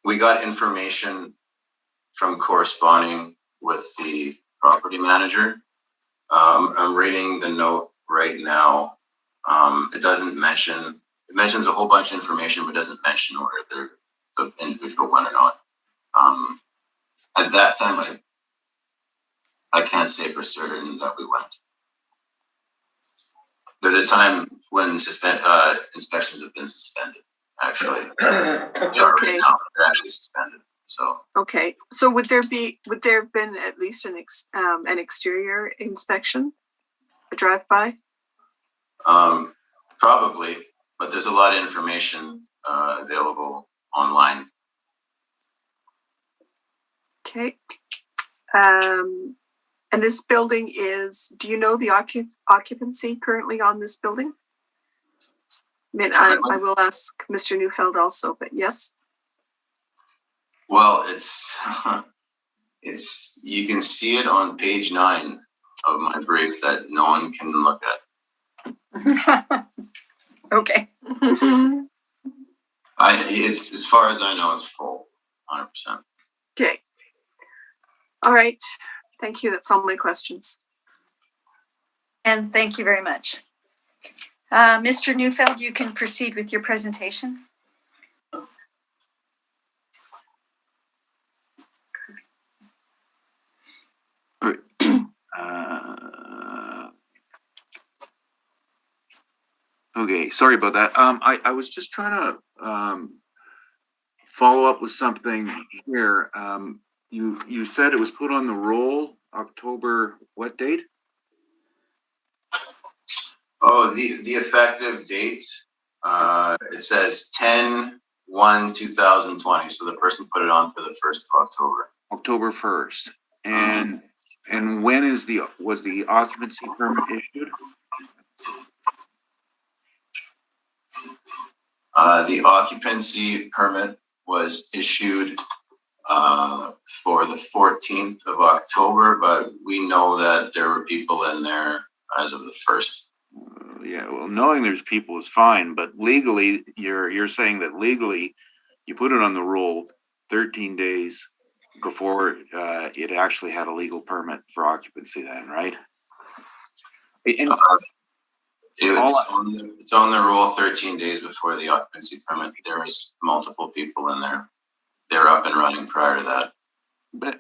We got information from corresponding with the property manager. I'm reading the note right now. It mentions a whole bunch of information, but doesn't mention whether they're the individual one or not. At that time, I can't say for certain that we went. There's a time when inspections have been suspended. Actually, yeah, right now they're actually suspended. So okay, so would there have been at least an exterior inspection, a drive-by? Probably, but there's a lot of information available online. Okay. And this building is, do you know the occupancy currently on this building? I mean, I will ask Mr. Neufeld also, but yes. Well, it's you can see it on page 9 of my brief that no one can look at. Okay. It's as far as I know, it's full, 100%. Okay. All right. Thank you. That's all my questions. And thank you very much. Mr. Neufeld, you can proceed with your presentation. Okay, sorry about that. I was just trying to follow up with something here. You said it was put on the roll October, what date? Oh, the effective date, it says 10/1/2020. So the person put it on for the 1st of October. October 1st. And when was the occupancy permit issued? The occupancy permit was issued for the 14th of October, but we know that there were people in there as of the 1st. Yeah, well, knowing there's people is fine, but legally, you're saying that legally, you put it on the roll 13 days before it actually had a legal permit for occupancy then, right? And it's on the roll 13 days before the occupancy permit. There was multiple people in there. They were up and running prior to that. But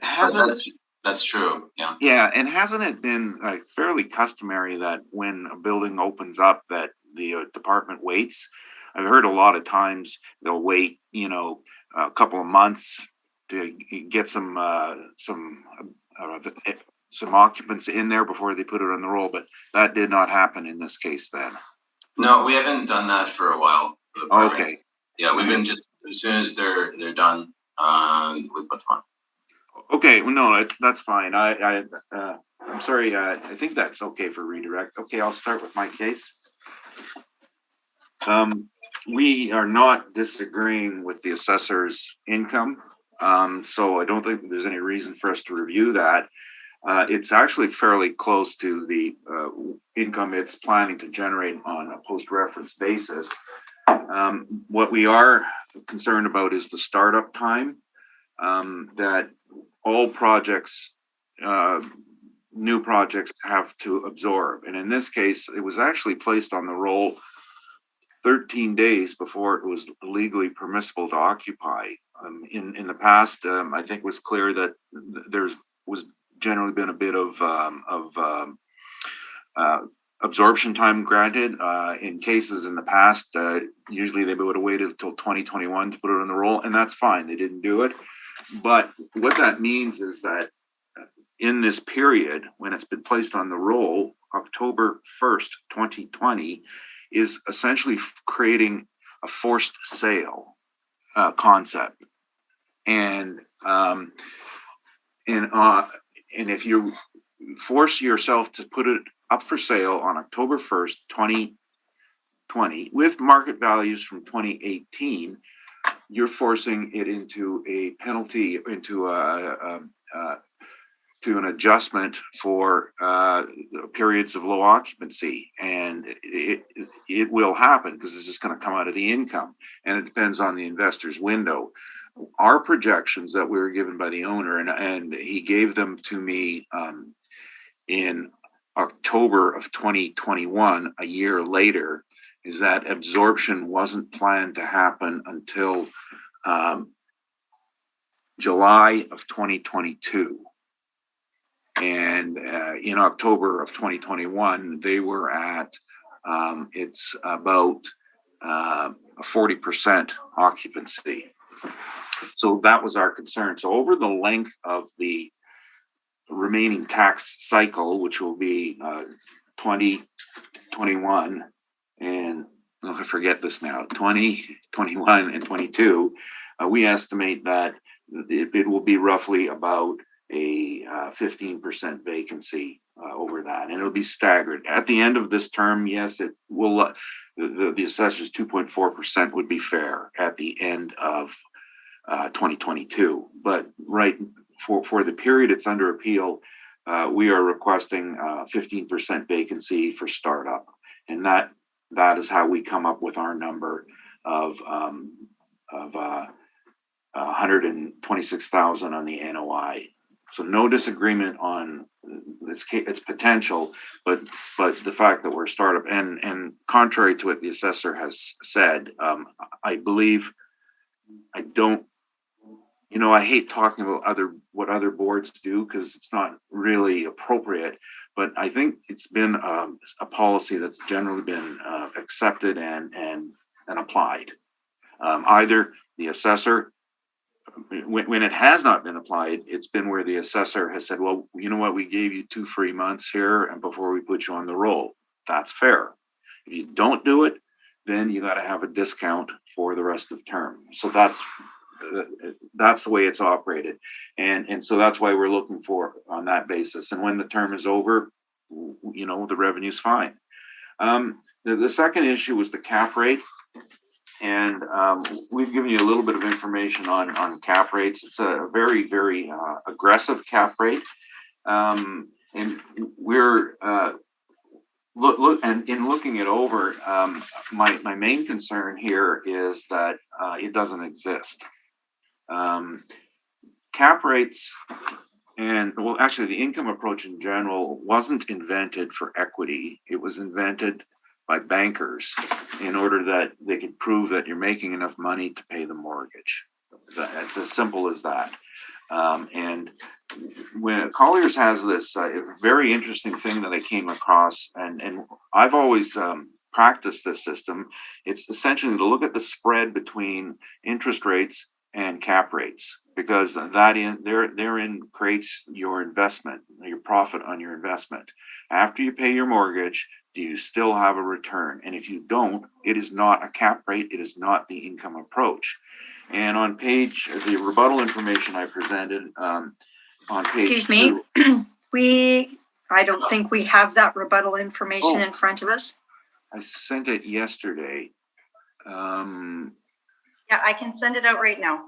that's true, yeah. Yeah, and hasn't it been like fairly customary that when a building opens up that the department waits? I've heard a lot of times they'll wait, a couple of months to get some occupants in there before they put it on the roll, but that did not happen in this case then. No, we haven't done that for a while. Okay. Yeah, we've been just, as soon as they're done, we put them on. Okay, well, no, that's fine. I'm sorry. I think that's okay for redirect. Okay, I'll start with my case. We are not disagreeing with the assessor's income, so I don't think there's any reason for us to review that. It's actually fairly close to the income it's planning to generate on a post-reference basis. What we are concerned about is the startup time that all projects, new projects have to absorb. And in this case, it was actually placed on the roll 13 days before it was legally permissible to occupy. In the past, I think it was clear that there's was generally been a bit of absorption time granted. In cases in the past, usually they would have waited until 2021 to put it on the roll, and that's fine. They didn't do it. But what that means is that in this period, when it's been placed on the roll, October 1st, 2020, is essentially creating a forced sale concept. And if you force yourself to put it up for sale on October 1st, 2020, with market values from 2018, you're forcing it into a penalty, into to an adjustment for periods of low occupancy, and it will happen because it's just going to come out of the income, and it depends on the investor's window. Our projections that we were given by the owner, and he gave them to me in October of 2021, a year later, is that absorption wasn't planned to happen until July of 2022. And in October of 2021, they were at, it's about a 40% occupancy. So that was our concern. So over the length of the remaining tax cycle, which will be 2021 and I forget this now, 20, 21, and 22, we estimate that it will be roughly about a 15% vacancy over that, and it'll be staggered. At the end of this term, yes, it will. The assessor's 2.4% would be fair at the end of 2022, but right for the period it's under appeal, we are requesting 15% vacancy for startup, and that is how we come up with our number of 126,000 on the NOI. So no disagreement on its potential, but the fact that we're a startup, and contrary to what the assessor has said, I believe, I don't, I hate talking about what other boards do because it's not really appropriate, but I think it's been a policy that's generally been accepted and applied. Either the assessor, when it has not been applied, it's been where the assessor has said, well, you know what, we gave you 2 free months here and before we put you on the roll. That's fair. If you don't do it, then you got to have a discount for the rest of term. So that's the way it's operated. And so that's why we're looking for on that basis. And when the term is over, the revenue's fine. The second issue was the cap rate. And we've given you a little bit of information on cap rates. It's a very, very aggressive cap rate. And we're looking it over, my main concern here is that it doesn't exist. Cap rates actually the income approach in general wasn't invented for equity. It was invented by bankers in order that they could prove that you're making enough money to pay the mortgage. It's as simple as that. And when Colliers has this very interesting thing that I came across, and I've always practiced this system, it's essentially to look at the spread between interest rates and cap rates, because therein creates your investment, your profit on your investment. After you pay your mortgage, do you still have a return? And if you don't, it is not a cap rate. It is not the income approach. And on the rebuttal information I presented on page Excuse me, I don't think we have that rebuttal information in front of us. I sent it yesterday. Yeah, I can send it out right now.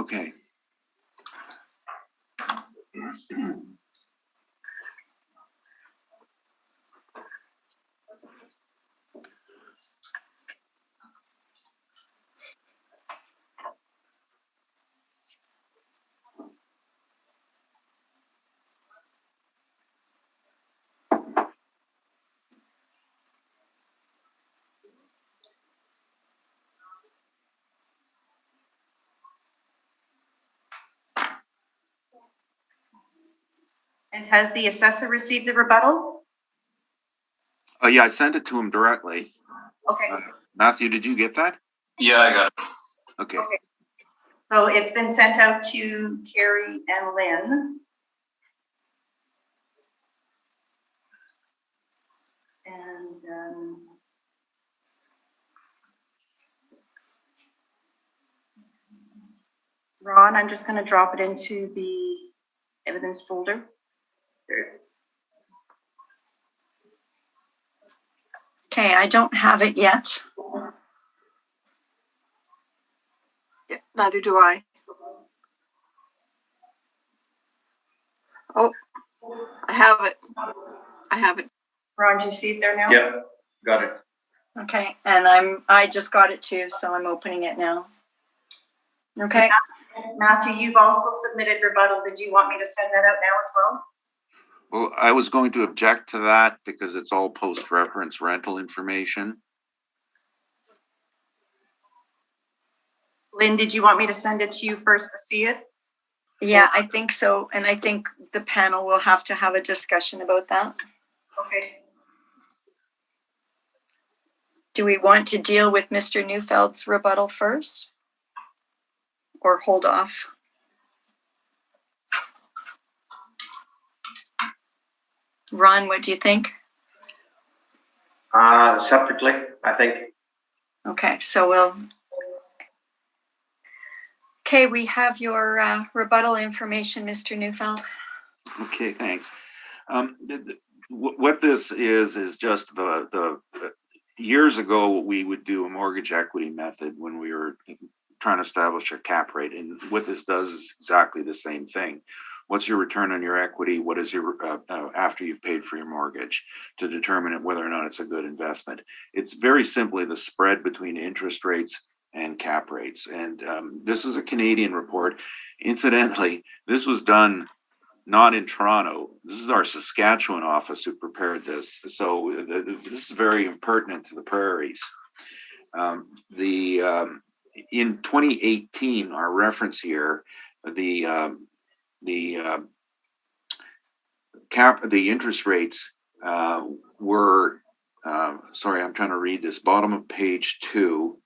Okay. And has the assessor received the rebuttal? Yeah, I sent it to him directly. Okay. Matthew, did you get that? Yeah, I got it. Okay. So it's been sent out to Carrie and Lynn. And Ron, I'm just gonna drop it into the evidence folder. Okay, I don't have it yet. Yeah, neither do I. Oh, I have it. I have it. Ron, do you see it there now? Yep, got it. Okay, and I just got it too, so I'm opening it now. Okay, Matthew, you've also submitted rebuttal. Did you want me to send that out now as well? Well, I was going to object to that because it's all post-reference rental information. Lynn, did you want me to send it to you first to see it? yeah, I think so. And I think the panel will have to have a discussion about that. Okay. Do we want to deal with Mr. Neufeld's rebuttal first? Or hold off? Ron, what do you think? Separately, I think. Okay, so we'll. Okay, we have your rebuttal information, Mr. Neufeld. Okay, thanks. What this is just the years ago, we would do a mortgage equity method when we were trying to establish a cap rate. And what this does is exactly the same thing. What's your return on your equity? What is your after you've paid for your mortgage to determine whether or not it's a good investment? It's very simply the spread between interest rates and cap rates. And this is a Canadian report. Incidentally, this was done not in Toronto. This is our Saskatchewan office who prepared this. So this is very pertinent to the prairies. In 2018, our reference here, the interest rates were, sorry, I'm trying to read this, bottom of page 2.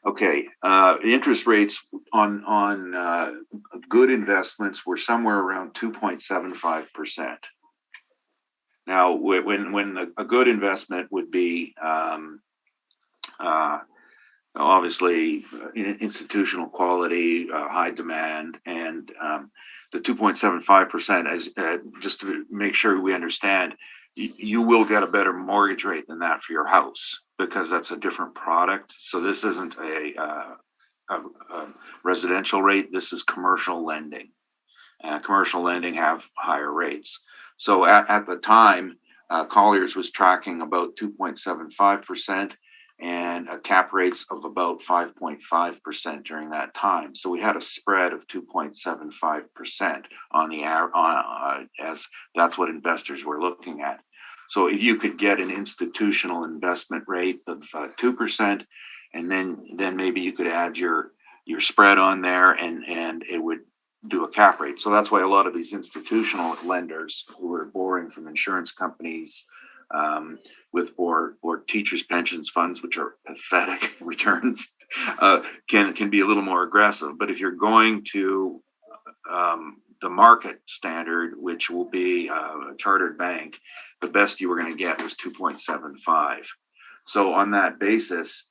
Okay, interest rates on good investments were somewhere around 2.75%. Now, when a good investment would be obviously institutional quality, high demand, and the 2.75%, as just to make sure we understand, you will get a better mortgage rate than that for your house because that's a different product. So this isn't a residential rate. This is commercial lending. Commercial lending have higher rates. So at the time, Colliers was tracking about 2.75% and cap rates of about 5.5% during that time. So we had a spread of 2.75% on the as that's what investors were looking at. So if you could get an institutional investment rate of 2%, and then maybe you could add your spread on there, and it would do a cap rate. So that's why a lot of these institutional lenders who are borrowing from insurance companies or teachers' pensions funds, which are pathetic returns, can be a little more aggressive. But if you're going to the market standard, which will be a chartered bank, the best you were going to get was 2.75. So on that basis,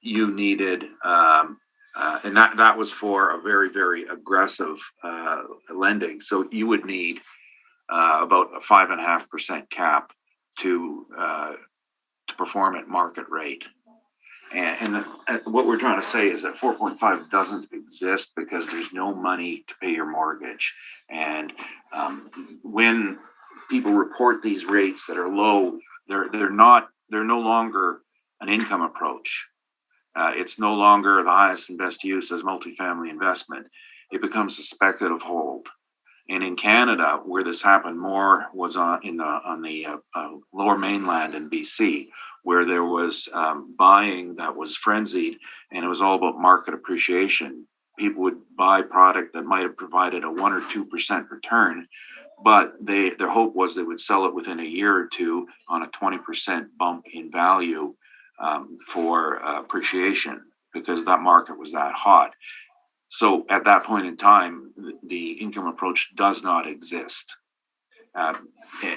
you needed, and that was for a very, very aggressive lending. So you would need about a 5.5% cap to perform at market rate. And what we're trying to say is that 4.5 doesn't exist because there's no money to pay your mortgage. And when people report these rates that are low, they're no longer an income approach. It's no longer the highest and best use as multifamily investment. It becomes a speculative hold. And in Canada, where this happened more was on the lower mainland in BC, where there was buying that was frenzied, and it was all about market appreciation. People would buy product that might have provided a 1 or 2% return, but their hope was they would sell it within a year or two on a 20% bump in value for appreciation because that market was that hot. So at that point in time, the income approach does not exist.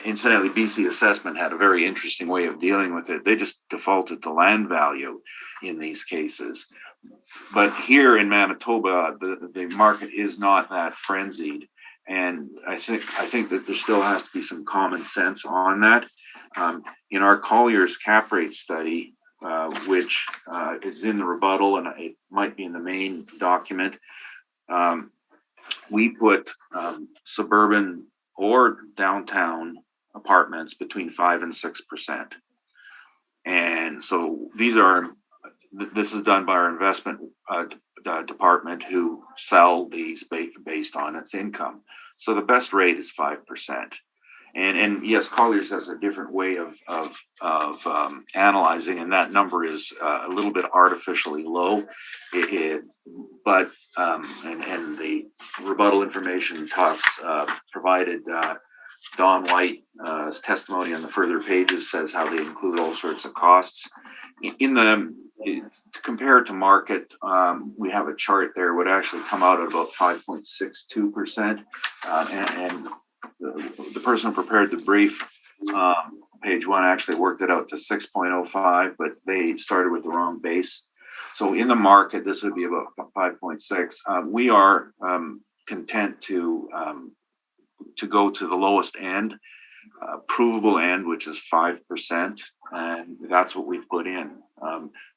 Incidentally, BC Assessment had a very interesting way of dealing with it. They just defaulted to land value in these cases. But here in Manitoba, the market is not that frenzied. And I think that there still has to be some common sense on that. In our Collier's cap rate study, which is in the rebuttal and it might be in the main document, we put suburban or downtown apartments between 5 and 6%. And so this is done by our investment department who sell these based on its income. So the best rate is 5%. And yes, Colliers has a different way of analyzing, and that number is a little bit artificially low. But the rebuttal information talks provided Don White's testimony on the further pages says how they include all sorts of costs. To compare it to market, we have a chart there would actually come out at about 5.62%, and the person who prepared the brief, page 1, actually worked it out to 6.05, but they started with the wrong base. So in the market, this would be about 5.6. We are content to go to the lowest end, provable end, which is 5%, and that's what we've put in.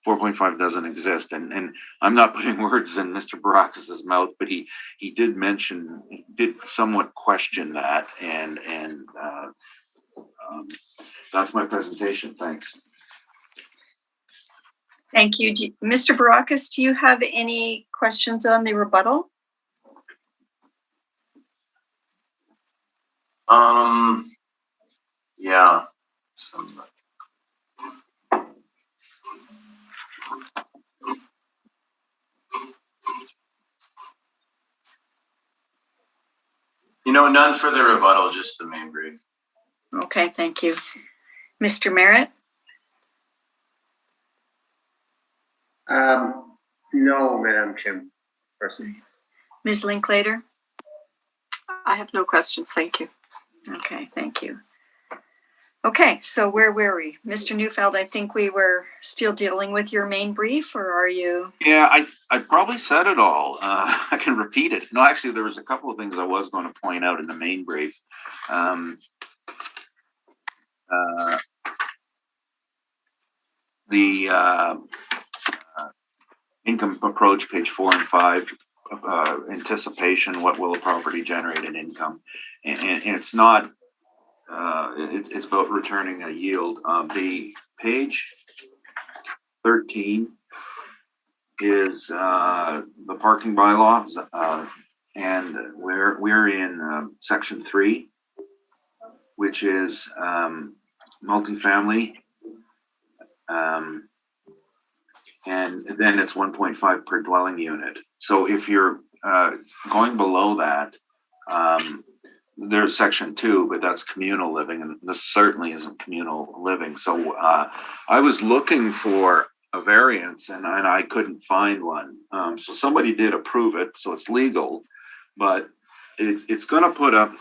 4.5 doesn't exist, and I'm not putting words in Mr. Baracus's mouth, but he did somewhat question that, and that's my presentation. Thanks. Thank you. Mr. Baracus, do you have any questions on the rebuttal? Yeah. None for the rebuttal, just the main brief. Okay, thank you. Mr. Merritt? No, Madam Chairperson. Ms. Linklater? I have no questions. Thank you. Okay, thank you. Okay, so where were we? Mr. Neufeld, I think we were still dealing with your main brief, or are you? Yeah, I probably said it all. I can repeat it. No, actually, there was a couple of things I was going to point out in the main brief. The income approach, page 4 and 5, anticipation, what will a property generate in income? And it's not, it's about returning a yield. The page 13 is the parking bylaws, and we're in section 3, which is multifamily, and then it's 1.5 per dwelling unit. So if you're going below that, there's section 2, but that's communal living, and this certainly isn't communal living. So I was looking for a variance, and I couldn't find one. So somebody did approve it, so it's legal, but it's going to put up.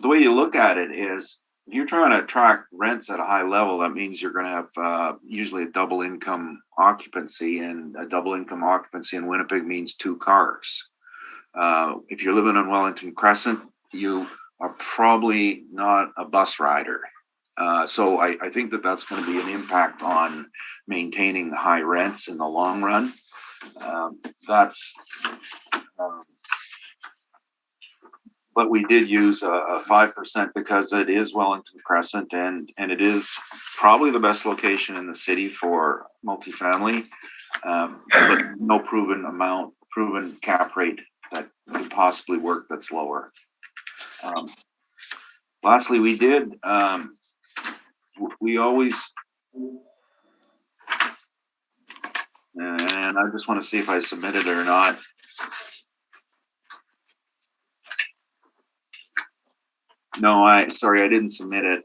The way you look at it is, if you're trying to attract rents at a high level, that means you're going to have usually a double income occupancy, and a double income occupancy in Winnipeg means 2 cars. If you're living on Wellington Crescent, you are probably not a bus rider. So I think that's going to be an impact on maintaining the high rents in the long run. But we did use a 5% because it is Wellington Crescent, and it is probably the best location in the city for multifamily, but no proven cap rate that could possibly work that's lower. Lastly, we always, and I just want to see if I submitted it or not. No, I didn't submit it.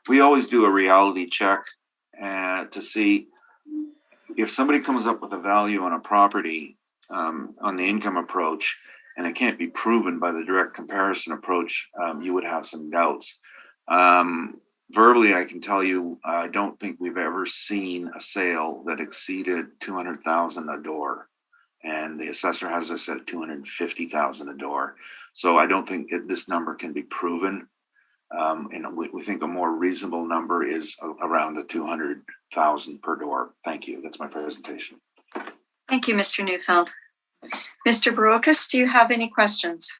We always do a reality check to see if somebody comes up with a value on a property on the income approach, and it can't be proven by the direct comparison approach, you would have some doubts. Verbally, I can tell you, I don't think we've ever seen a sale that exceeded 200,000 a door. And the assessor has us at 250,000 a door. So I don't think this number can be proven. And we think a more reasonable number is around the 200,000 per door. Thank you. That's my presentation. Thank you, Mr. Neufeld. Mr. Barocas, do you have any questions?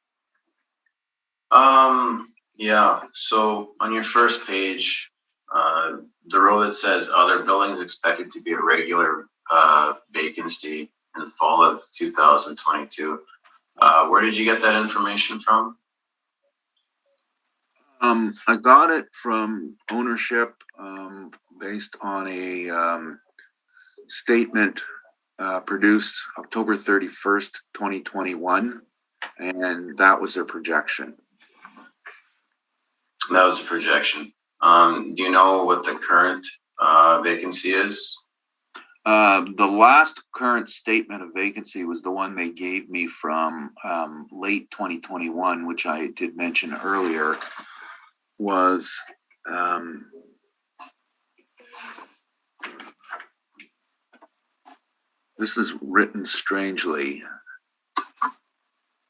Yeah, so on your first page, the row that says other buildings expected to be a regular vacancy in the fall of 2022. Where did you get that information from? I got it from ownership based on a statement produced October 31st, 2021, and that was their projection. That was a projection. Do you know what the current vacancy is? The last current statement of vacancy was the one they gave me from late 2021, which I did mention earlier, was this is written strangely.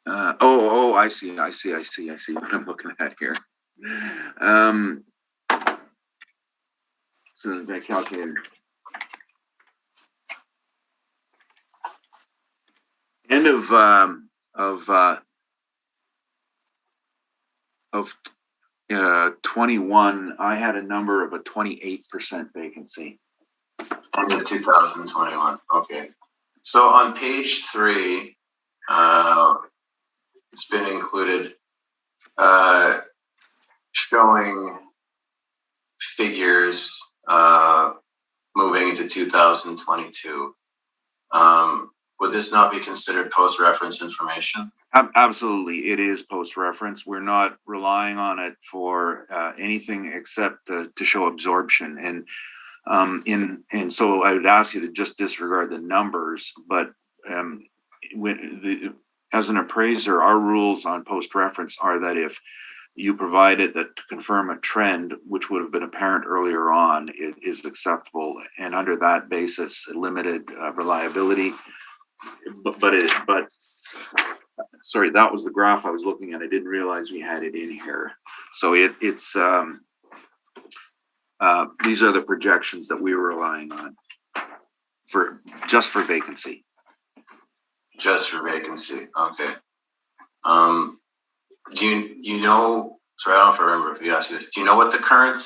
I see what I'm looking at here. So that calculator. End of 21, I had a number of a 28% vacancy. End of 2021. Okay. So on page 3, it's been included showing figures moving into 2022. Would this not be considered post-reference information? Absolutely, it is post-reference. We're not relying on it for anything except to show absorption. And so I would ask you to just disregard the numbers. But as an appraiser, our rules on post-reference are that if you provide it that to confirm a trend, which would have been apparent earlier on, it is acceptable. And under that basis, limited reliability. But sorry, that was the graph I was looking at. I didn't realize we had it in here. So it's these are the projections that we were relying on just for vacancy. Just for vacancy, okay. Do you know? Sorry, I don't know if I remember if you asked you this. Do you know what the current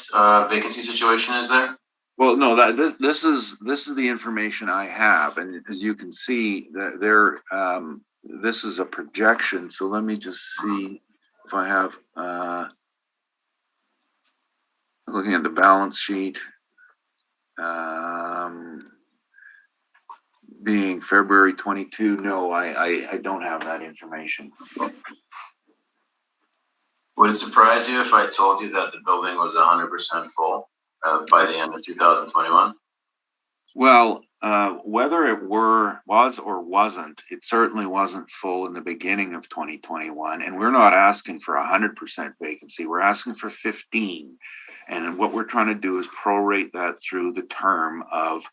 vacancy situation is there? Well, no, this is the information I have, and as you can see, this is a projection. So let me just see if I have looking at the balance sheet, being February 22. No, I don't have that information. Would it surprise you if I told you that the building was 100% full by the end of 2021? Well, whether it was or wasn't, it certainly wasn't full in the beginning of 2021. And we're not asking for 100% vacancy. We're asking for 15. And what we're trying to do is prorate that through the term of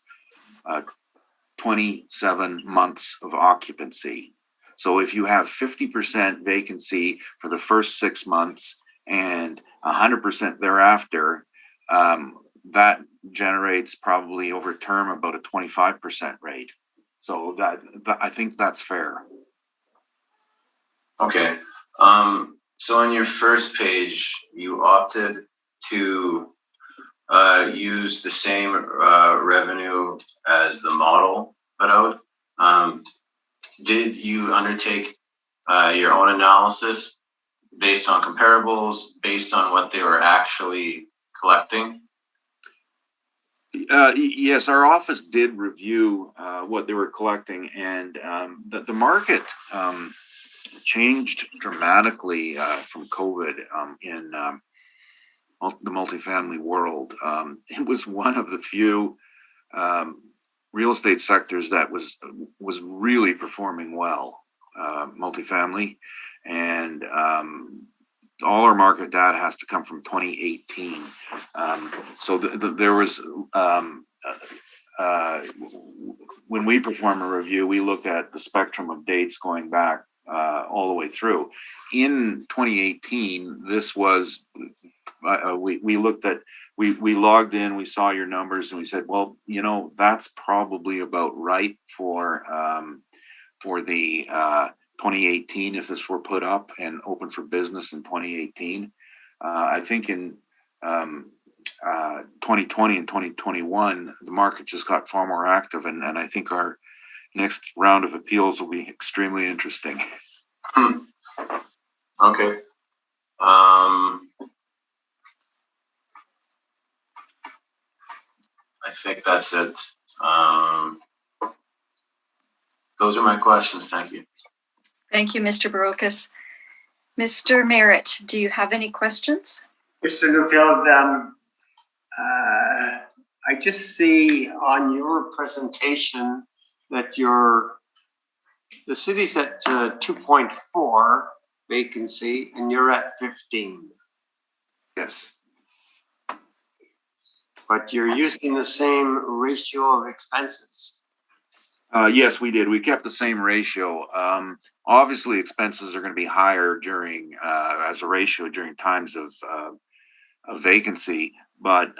27 months of occupancy. So if you have 50% vacancy for the first 6 months and 100% thereafter, that generates probably over term about a 25% rate. So that I think that's fair. Okay. So on your first page, you opted to use the same revenue as the model put out. Did you undertake your own analysis based on comparables, based on what they were actually collecting? Yes, our office did review what they were collecting, and the market changed dramatically from COVID in the multifamily world. It was one of the few real estate sectors that was really performing well. multifamily, and all our market data has to come from 2018. So there was when we perform a review, we looked at the spectrum of dates going back all the way through. In 2018, this was we looked at we logged in, we saw your numbers, and we said, well, you know, that's probably about right for the 2018 if this were put up and open for business in 2018. I think in 2020 and 2021, the market just got far more active, and I think our next round of appeals will be extremely interesting. Okay. I think that's it. Those are my questions. Thank you. Thank you, Mr. Barocas. Mr. Merritt, do you have any questions? Mr. Neufeld, I just see on your presentation that the city's at 2.4 vacancy and you're at 15. Yes. But you're using the same ratio of expenses. Yes, we did. We kept the same ratio. Obviously, expenses are going to be higher during as a ratio during times of vacancy, but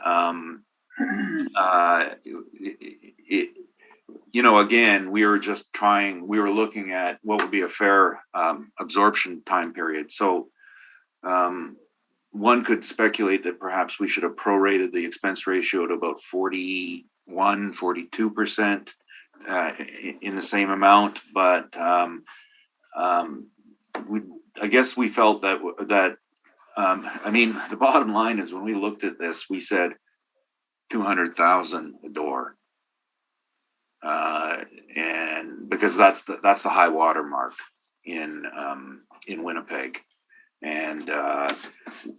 you know, again, we were looking at what would be a fair absorption time period. So one could speculate that perhaps we should have prorated the expense ratio to about 42% in the same amount, but I guess we felt that I mean, the bottom line is when we looked at this, we said 200,000 a door, and because that's the high water mark in Winnipeg, and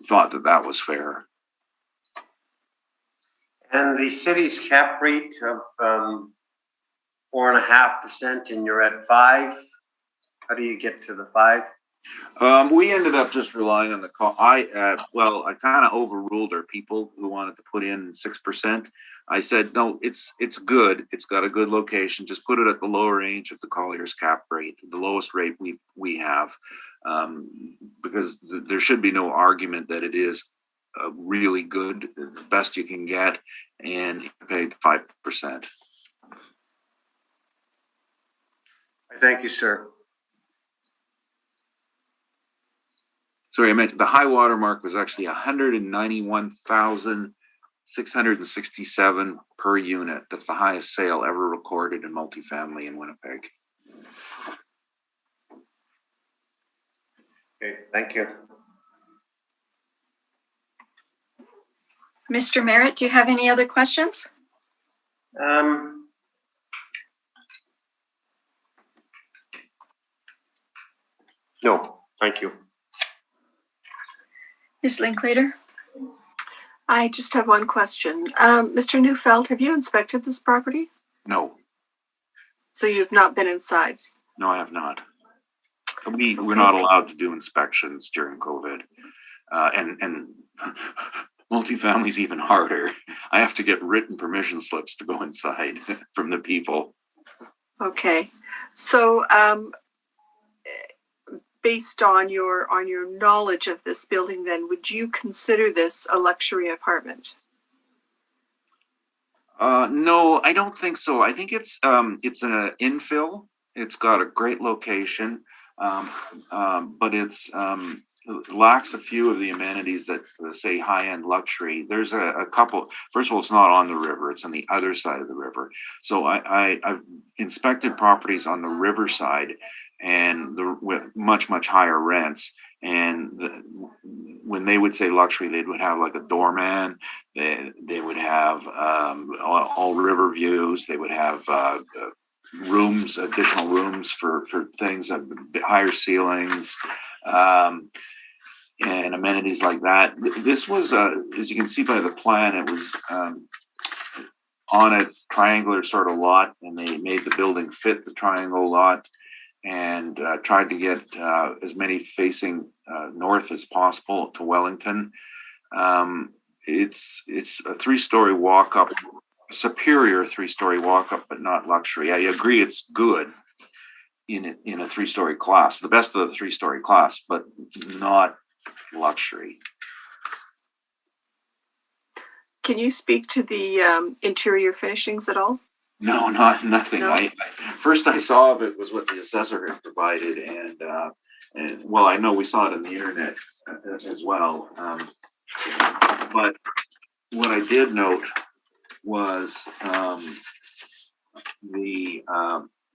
thought that was fair. And the city's cap rate of 4.5%, and you're at 5. How do you get to the 5? We ended up just relying on the call. I kind of overruled our people who wanted to put in 6%. I said, no, it's good. It's got a good location. Just put it at the lower range of the Collier's cap rate, the lowest rate we have, because there should be no argument that it is really good, the best you can get, and you paid 5%. Thank you, sir. Sorry, I meant the high water mark was actually 191,667 per unit. That's the highest sale ever recorded in multifamily in Winnipeg. Okay, thank you. Mr. Merritt, do you have any other questions? No, thank you. Ms. Linklater? I just have one question. Mr. Neufeld, have you inspected this property? No. So you've not been inside? No, I have not. We're not allowed to do inspections during COVID. And multifamily's even harder. I have to get written permission slips to go inside from the people. Okay. So based on your knowledge of this building, then would you consider this a luxury apartment? No, I don't think so. I think it's an infill. It's got a great location, but it lacks a few of the amenities that say high-end luxury. There's a couple. First of all, it's not on the river. It's on the other side of the river. So I've inspected properties on the river side, and with much higher rents. And when they would say luxury, they would have like a doorman. They would have all river views. They would have rooms, additional rooms for things, higher ceilings, and amenities like that. This was, as you can see by the plan, it was on a triangular sort of lot, and they made the building fit the triangle lot. and tried to get as many facing north as possible to Wellington. It's a 3-story walk-up, superior 3-story walk-up, but not luxury. I agree it's good in a 3-story class, the best of the 3-story class, but not luxury. Can you speak to the interior finishings at all? No, nothing. No? First I saw of it was what the assessor had provided, and well, I know we saw it on the internet as well. But what I did note was the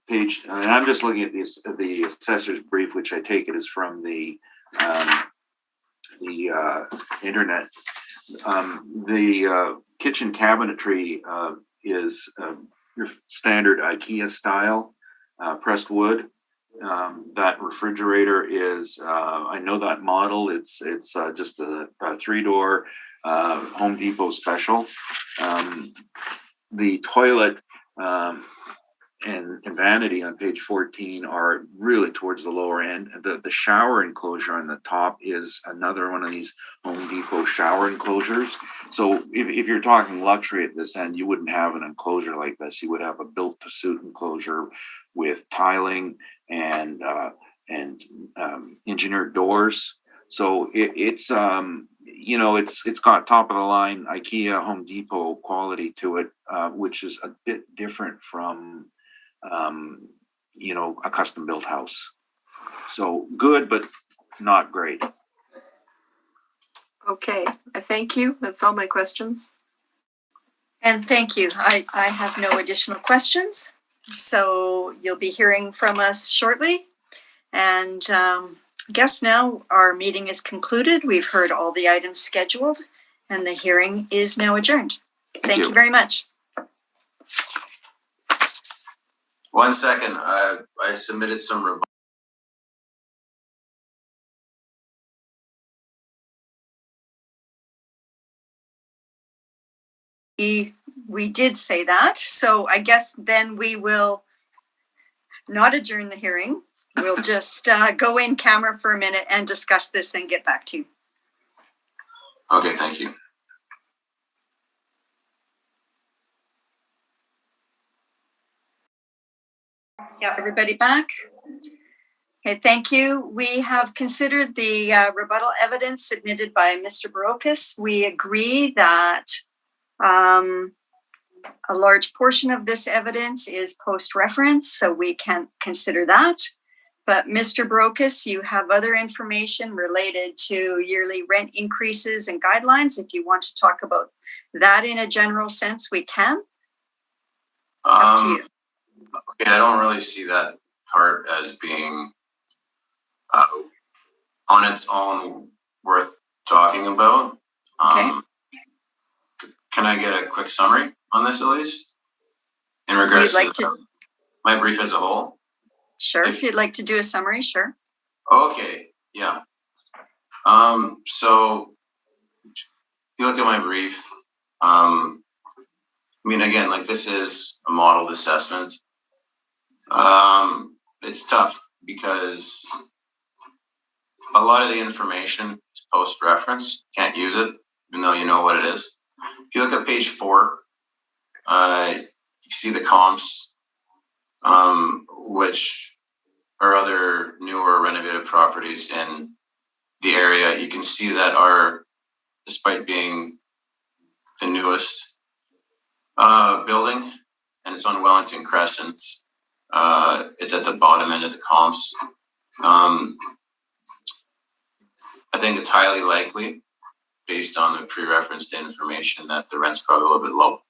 page, and I'm just looking at the assessor's brief, which I take it is from the internet. The kitchen cabinetry is your standard IKEA style, pressed wood. That refrigerator is, I know that model. It's just a 3-door Home Depot special. The toilet and vanity on page 14 are really towards the lower end. The shower enclosure on the top is another one of these Home Depot shower enclosures. So if you're talking luxury at this end, you wouldn't have an enclosure like this. You would have a built to suit enclosure with tiling and engineered doors. So it's got top of the line IKEA Home Depot quality to it, which is a bit different from a custom built house. So good, but not great. Okay, thank you. That's all my questions. And thank you. I have no additional questions. So you'll be hearing from us shortly. And I guess now our meeting is concluded. We've heard all the items scheduled and the hearing is now adjourned. Thank you very much. 1 second, I submitted some rebuttal. We did say that, so I guess then we will not adjourn the hearing. We'll just go in camera for a minute and discuss this and get back to you. Okay, thank you. Yeah, everybody back? Okay, thank you. We have considered the rebuttal evidence submitted by Mr. Barocas. We agree that a large portion of this evidence is post-reference, so we can't consider that. But Mr. Barocas, you have other information related to yearly rent increases and guidelines. If you want to talk about that in a general sense, we can. Up to you. Okay, I don't really see that part as being on its own worth talking about. Okay. Can I get a quick summary on this at least? In regards to my brief as a whole? Sure, if you'd like to do a summary, sure. Okay, yeah. So if you look at my brief, again, like this is a modeled assessment. It's tough because a lot of the information is post-reference. Can't use it, even though you know what it is. If you look at page 4, you see the comps, which are other newer renovated properties in the area. You can see that are, despite being the newest building, and it's on Wellington Crescent, it's at the bottom end of the comps. I think it's highly likely, based on the pre-referenced information, that the rent's probably a little bit low.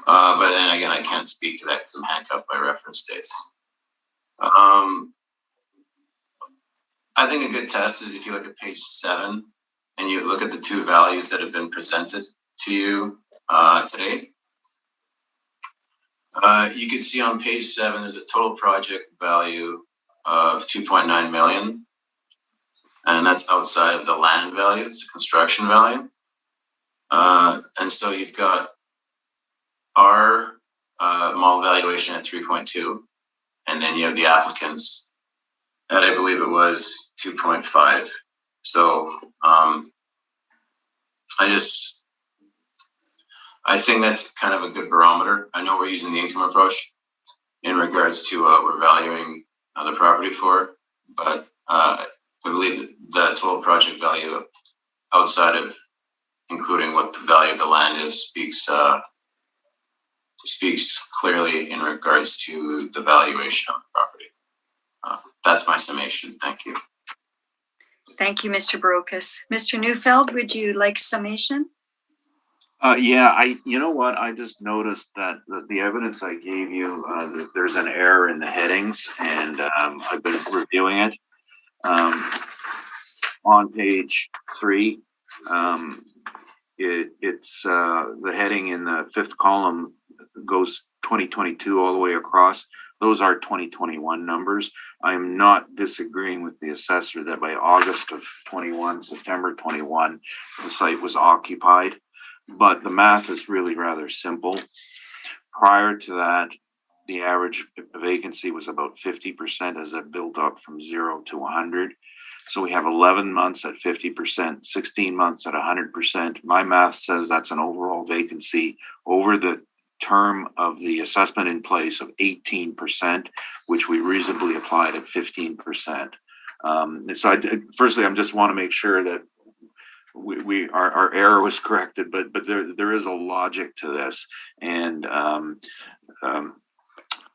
But then again, I can't speak to that because I'm handcuffed by reference dates. I think a good test is if you look at page 7 and you look at the 2 values that have been presented to you today. You can see on page 7, there's a total project value of 2.9 million. And that's outside of the land value, it's the construction value. And so you've got our model valuation at 3.2, and then you have the applicants at, I believe it was 2.5. So I think that's kind of a good barometer. I know we're using the income approach in regards to what we're valuing the property for, but I believe that the total project value outside of including what the value of the land is speaks clearly in regards to the valuation of the property. That's my summation. Thank you. Thank you, Mr. Brokus. Mr. Neufeld, would you like summation? You know what? I just noticed that the evidence I gave you, there's an error in the headings, and I've been reviewing it. On page 3, it's the heading in the 5th column goes 2022 all the way across. Those are 2021 numbers. I'm not disagreeing with the assessor that by August of 21, September 21, the site was occupied, but the math is really rather simple. Prior to that, the average vacancy was about 50% as it built up from 0 to 100. So we have 11 months at 50%, 16 months at 100%. My math says that's an overall vacancy over the term of the assessment in place of 18%, which we reasonably applied at 15%. Firstly, I just want to make sure that our error was corrected, but there is a logic to this. And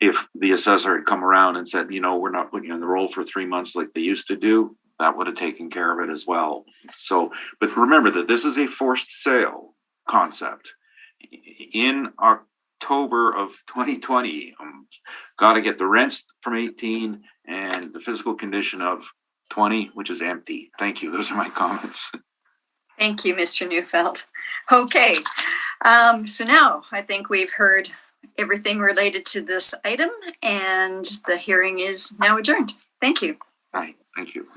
if the assessor had come around and said, we're not putting you on the roll for 3 months like they used to do, that would have taken care of it as well. So, but remember that this is a forced sale concept. In October of 2020, got to get the rents from 18 and the physical condition of 20, which is empty. Thank you. Those are my comments. Thank you, Mr. Neufeld. Okay, so now I think we've heard everything related to this item, and the hearing is now adjourned. Thank you. Right. Thank you.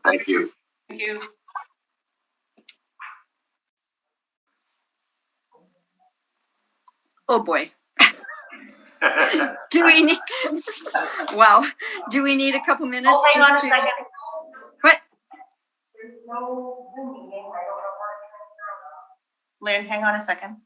Thank you. Thank you. Oh boy. Do we need? Wow. Do we need a couple minutes? Oh, hang on a second. What? There's no Zoom meeting. I don't know where. Lynn, hang on a second.